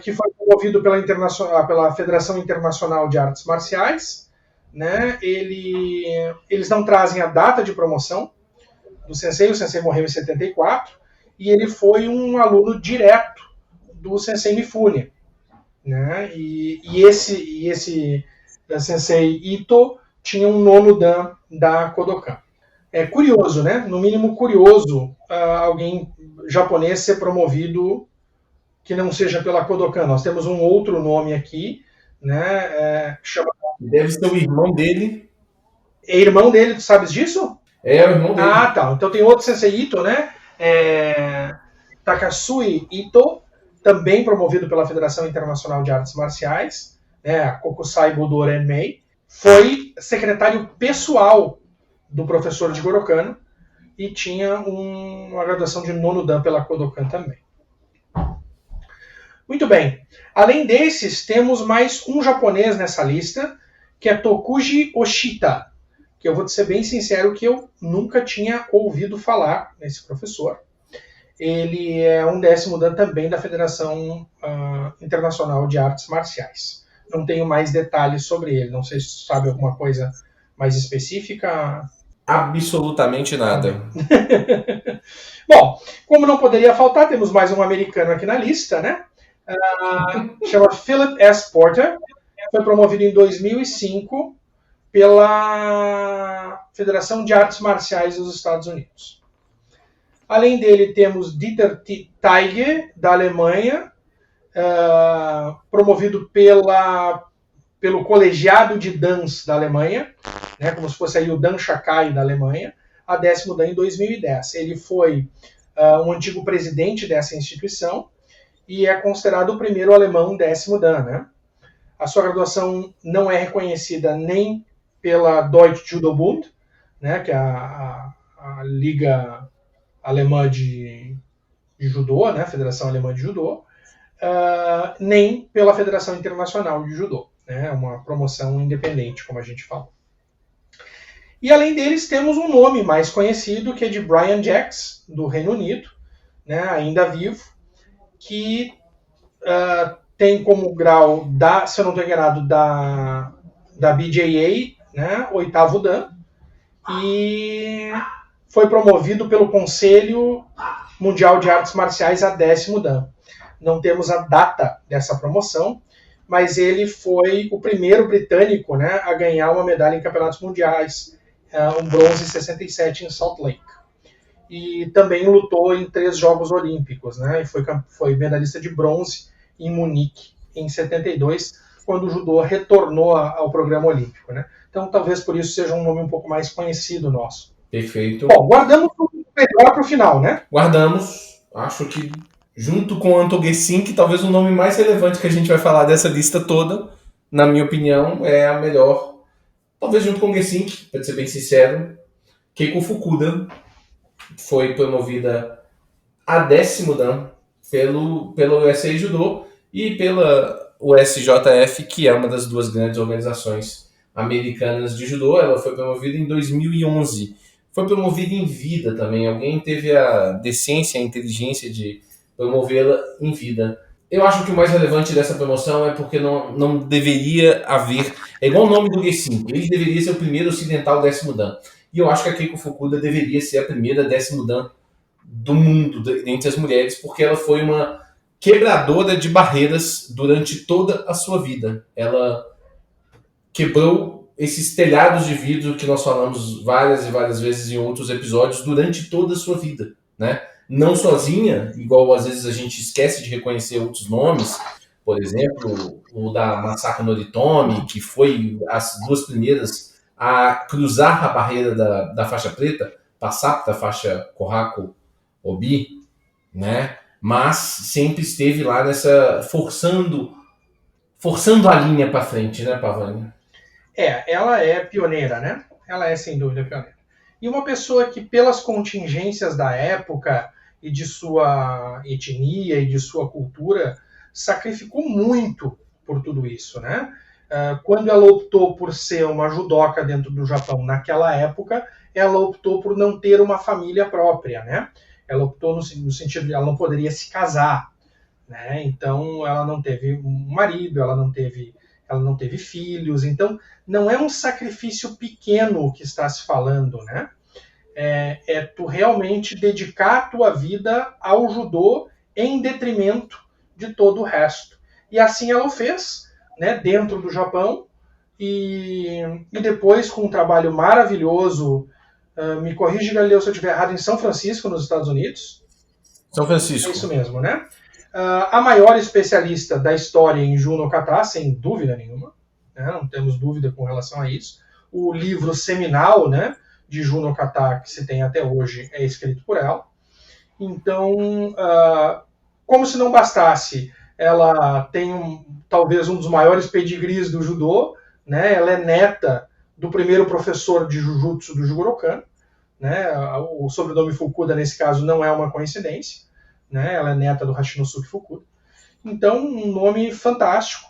que foi promovido pela Federação Internacional de Artes Marciais, né? Eles não trazem a data de promoção do Sensei, o Sensei morreu em 74, e ele foi um aluno direto do Sensei Mifune, né? E esse Sensei Ito tinha um nono dan da Kodokan. É curioso, né? No mínimo curioso, alguém japonês ser promovido que não seja pela Kodokan. Nós temos um outro nome aqui, né? Deve ser o irmão dele. É irmão dele, tu sabes disso? É o irmão dele. Ah, tá. Então tem outro Sensei Ito, né? Takasui Ito, também promovido pela Federação Internacional de Artes Marciais, né? A Kokusai Budo Renmei. Foi secretário pessoal do professor Jigoro Kano e tinha uma graduação de nono dan pela Kodokan também. Muito bem. Além desses, temos mais um japonês nessa lista, que é Tokuji Oshita, que eu vou te ser bem sincero que eu nunca tinha ouvido falar nesse professor. Ele é um 10º dan também da Federação Internacional de Artes Marciais. Não tenho mais detalhes sobre ele. Não sei se tu sabe alguma coisa mais específica. Absolutamente nada. Bom, como não poderia faltar, temos mais um americano aqui na lista, né? Chama Philip S. Porter. Foi promovido em 2005 pela Federação de Artes Marciais dos Estados Unidos. Além dele, temos Dieter Teiger, da Alemanha, promovido pelo Colegiado de Dans da Alemanha, né, como se fosse aí o Dan Shakai da Alemanha, a 10º dan em 2010. Ele foi um antigo presidente dessa instituição e é considerado o primeiro alemão 10º dan. Né? A sua graduação não é reconhecida nem pela Deutsche Judo Bund, né, que é a Liga Alemã de Judô, né, a Federação Alemã de Judô, nem pela Federação Internacional de Judô. É uma promoção independente, como a gente falou. E além deles, temos um nome mais conhecido, que é de Brian Jacks, do Reino Unido, né, ainda vivo, que tem como grau, se eu não estou enganado, da BJA, né, 8º dan, e foi promovido pelo Conselho Mundial de Artes Marciais a 10º dan. Não temos a data dessa promoção, mas ele foi o primeiro britânico, né, a ganhar uma medalha em campeonatos mundiais, um bronze em 67 em Salt Lake. E também lutou em 3 Jogos Olímpicos, né, e foi medalhista de bronze em Munique em 72, quando o judô retornou ao programa olímpico. Né. Então talvez por isso seja um nome um pouco mais conhecido nosso. Perfeito. Bom, guardamos o melhor para o final, né? Guardamos. Acho que junto com o Anto Gesink, talvez o nome mais relevante que a gente vai falar dessa lista toda, na minha opinião, é a melhor. Talvez junto com o Gesink, para ser bem sincero, Keiko Fukuda foi promovida a 10º dan pelo USA Judo e pela USJF, que é uma das 2 grandes organizações americanas de judô. Ela foi promovida em 2011. Foi promovida em vida também. Alguém teve a decência, a inteligência de promovê-la em vida. Eu acho que o mais relevante dessa promoção é porque não deveria haver... É igual o nome do Gesink. Ele deveria ser o primeiro ocidental 10º dan. E eu acho que a Keiko Fukuda deveria ser a primeira 10º dan do mundo, entre as mulheres, porque ela foi uma quebradora de barreiras durante toda a sua vida. Ela quebrou esses telhados de vidro que nós falamos várias e várias vezes em outros episódios durante toda a sua vida, né? Não sozinha, igual às vezes a gente esquece de reconhecer outros nomes, por exemplo, o da Masako Noritomi, que foi as 2 primeiras a cruzar a barreira da faixa preta, passar para a faixa Kohaku Obi, né? Mas sempre esteve lá forçando a linha para frente, né, Pavani? Ela é pioneira, né? Ela é sem dúvida pioneira. E uma pessoa que, pelas contingências da época e de sua etnia e de sua cultura, sacrificou muito por tudo isso, né? Quando ela optou por ser uma judoca dentro do Japão naquela época, ela optou por não ter uma família própria, né? Ela optou no sentido de ela não poderia se casar, né? Então ela não teve um marido, ela não teve filhos, então não é um sacrifício pequeno que está se falando, né? É tu realmente dedicar a tua vida ao judô em detrimento de todo o resto. E assim ela o fez, né, dentro do Japão, e depois com um trabalho maravilhoso, me corrige, Galileu, se eu estiver errado, em São Francisco, nos Estados Unidos. São Francisco. É isso mesmo, né? A maior especialista da história em Jun no Kata, sem dúvida nenhuma, né? Não temos dúvida com relação a isso. O livro seminal, né, de Jun no Kata, que se tem até hoje, é escrito por ela. Então, como se não bastasse, ela tem talvez um dos maiores pedigrees do judô, né? Ela é neta do primeiro professor de Jujutsu do Jigoro-kan, né? O sobrenome Fukuda, nesse caso, não é uma coincidência, né? Ela é neta do Hashinosuke Fukuda. Então, um nome fantástico.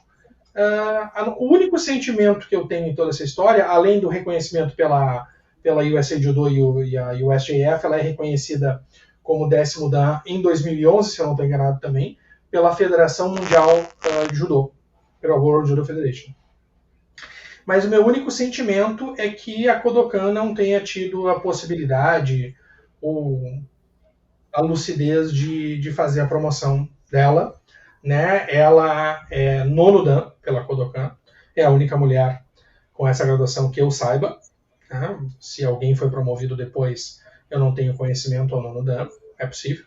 O único sentimento que eu tenho em toda essa história, além do reconhecimento pela USA Judo e a USJF, ela é reconhecida como 10º Dan em 2011, se eu não estou enganado também, pela Federação Mundial de Judô, pela World Judo Federation. Mas o meu único sentimento é que a Kodokan não tenha tido a possibilidade ou a lucidez de fazer a promoção dela, né? Ela é 9º Dan pela Kodokan, é a única mulher com essa graduação que eu saiba, né? Se alguém foi promovido depois, eu não tenho conhecimento ao 9º Dan, é possível.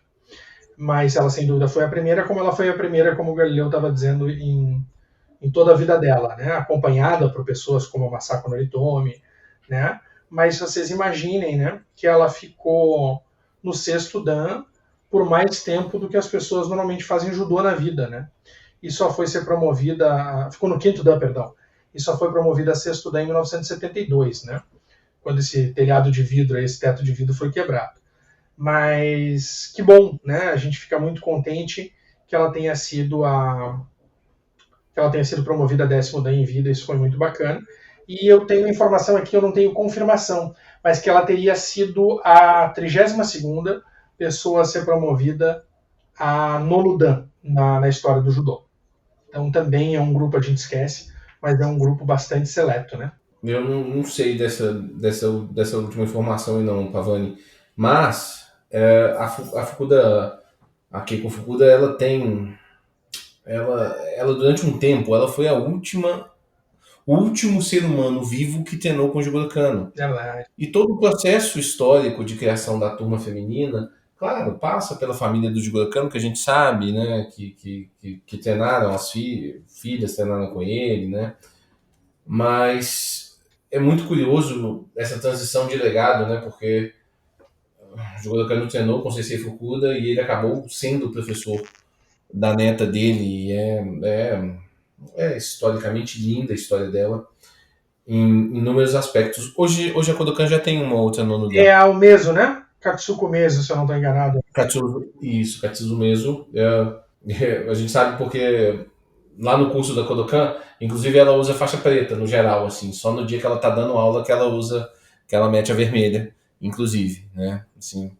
Mas ela, sem dúvida, foi a primeira, como ela foi a primeira, como o Galileu estava dizendo, em toda a vida dela, né? Acompanhada por pessoas como a Masako Noritomi, né? Mas vocês imaginem, né, que ela ficou no 6º Dan por mais tempo do que as pessoas normalmente fazem judô na vida, né? E só foi ser promovida, ficou no 5º Dan, perdão, e só foi promovida a 6º Dan em 1972, né? Quando esse telhado de vidro, esse teto de vidro foi quebrado. Mas que bom, né? A gente fica muito contente que ela tenha sido promovida a 10º Dan em vida, isso foi muito bacana. E eu tenho informação aqui, eu não tenho confirmação, mas que ela teria sido a 32ª pessoa a ser promovida a 9º Dan na história do judô. Então também é um grupo, a gente esquece, mas é um grupo bastante seleto, né? Eu não sei dessa última informação aí não, Pavani, mas a Fukuda, a Keiko Fukuda, ela durante um tempo, ela foi o último ser humano vivo que treinou com o Jigoro Kano. E todo o processo histórico de criação da turma feminina, claro, passa pela família do Jigoro Kano, que a gente sabe, né, que treinaram as filhas, treinaram com ele, né, mas é muito curioso essa transição de legado, né, porque o Jigoro Kano treinou com Sensei Fukuda e ele acabou sendo o professor da neta dele, e é historicamente linda a história dela em inúmeros aspectos. Hoje a Kodokan já tem uma outra nona Dan. É o Meso, né? Katsuko Meso, se eu não estou enganado. Katsuko Meso. A gente sabe porque lá no curso da Kodokan, inclusive ela usa faixa preta no geral, assim, só no dia que ela tá dando aula que ela mete a vermelha, inclusive, né? Assim,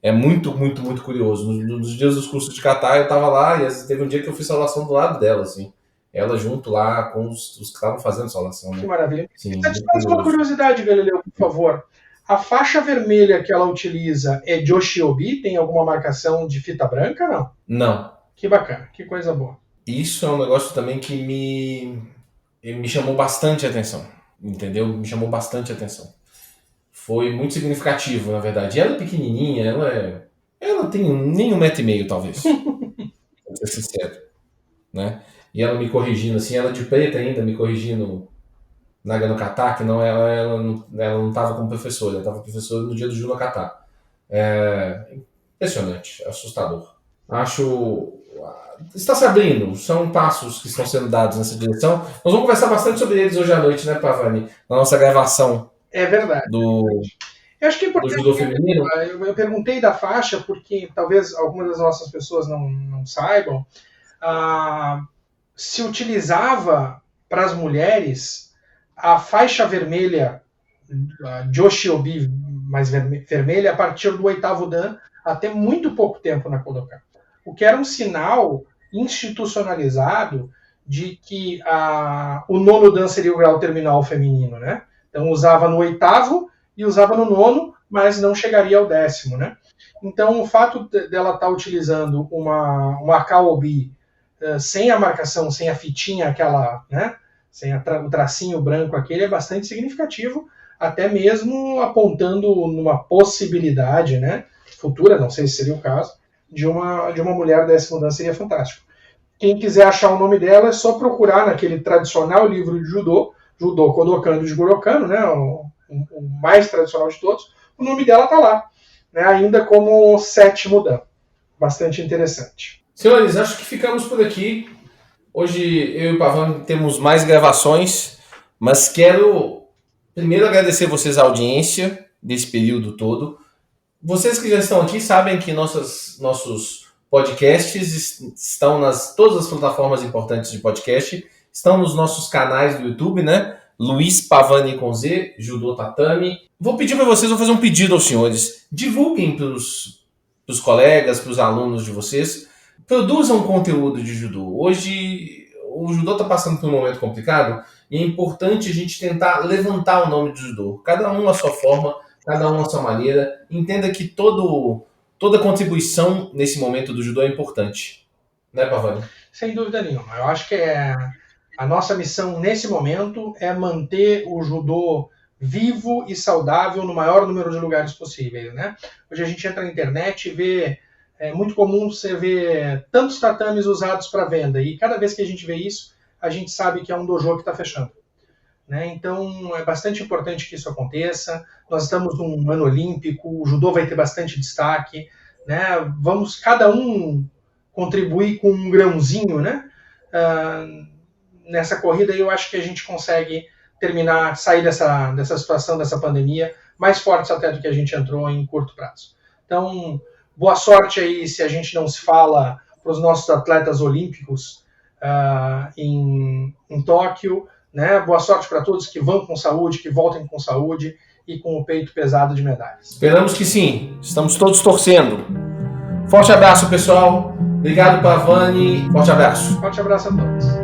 é muito, muito, muito curioso. Nos dias dos cursos de kata, eu tava lá e teve um dia que eu fiz salvação do lado dela, assim. Ela junto lá com os que estavam fazendo salvação. Né? Que maravilha. Sim, Faz uma curiosidade, Galileu, por favor. A faixa vermelha que ela utiliza é Joshiobi? Tem alguma marcação de fita branca, não? Não. Que bacana, que coisa boa. Isso é um negócio também que me chamou bastante a atenção, entendeu? Me chamou bastante a atenção. Foi muito significativo, na verdade. E ela é pequenininha, ela tem nem 1,5 m, talvez. Pra ser sincero. Né? E ela me corrigindo, assim, ela de preta ainda, me corrigindo na Gano Kata, que não, ela não estava como professora, ela estava professora no dia do Jun no Kata. Impressionante, assustador. Acho... Está se abrindo, são passos que estão sendo dados nessa direção. Nós vamos conversar bastante sobre eles hoje à noite, né, Pavani? Na nossa gravação. É verdade. Eu acho que é importante. Do judô feminino. Eu perguntei da faixa porque talvez algumas das nossas pessoas não saibam. se utilizava para as mulheres a faixa vermelha, Joshi-Obi mais vermelha, a partir do 8º Dan, até muito pouco tempo na Kodokan. O que era um sinal institucionalizado de que o 9º Dan seria o grau terminal feminino, né? Então usava no 8º e usava no 9º, mas não chegaria ao 10º, né? Então o fato dela estar utilizando uma Kaobi sem a marcação, sem a fitinha aquela, né? Sem o tracinho branco aquele, é bastante significativo, até mesmo apontando numa possibilidade, né? Futura, não sei se seria o caso, de uma mulher 10º Dan seria fantástico. Quem quiser achar o nome dela é só procurar naquele tradicional livro de judô, Judô Kodokan do Jigoro Kano, né, o mais tradicional de todos. O nome dela está lá, né, ainda como 7º Dan. Bastante interessante. Senhores, acho que ficamos por aqui. Hoje eu e o Pavan temos mais gravações, mas quero primeiro agradecer vocês a audiência desse período todo. Vocês que já estão aqui sabem que nossos podcasts estão nas todas as plataformas importantes de podcast, estão nos nossos canais do YouTube, né? Luiz Pavani com Z, Judô Tatami. Vou pedir para vocês, vou fazer um pedido aos senhores. Divulguem para os colegas, para os alunos de vocês. Produzam conteúdo de judô. Hoje o judô está passando por um momento complicado e é importante a gente tentar levantar o nome do judô. Cada um à sua forma, cada um à sua maneira. Entenda que toda contribuição nesse momento do judô é importante. Né, Pavani? Sem dúvida nenhuma. Eu acho que a nossa missão nesse momento é manter o judô vivo e saudável no maior número de lugares possíveis, né? Hoje a gente entra na internet e vê, é muito comum você ver tantos tatames usados para venda, e cada vez que a gente vê isso, a gente sabe que é um dojo que está fechando. Né? Então é bastante importante que isso aconteça. Nós estamos num ano olímpico, o judô vai ter bastante destaque, né? Vamos cada um contribuir com um grãozinho, né? Nessa corrida. Eu acho que a gente consegue sair dessa situação, dessa pandemia, mais fortes até do que a gente entrou em curto prazo. Então, boa sorte aí se a gente não se fala para os nossos atletas olímpicos em Tóquio. Né? Boa sorte para todos que vão com saúde, que voltem com saúde e com o peito pesado de medalhas. Esperamos que sim. Estamos todos torcendo. Forte abraço, pessoal. Obrigado, Pavani. Forte abraço. Forte abraço a todos.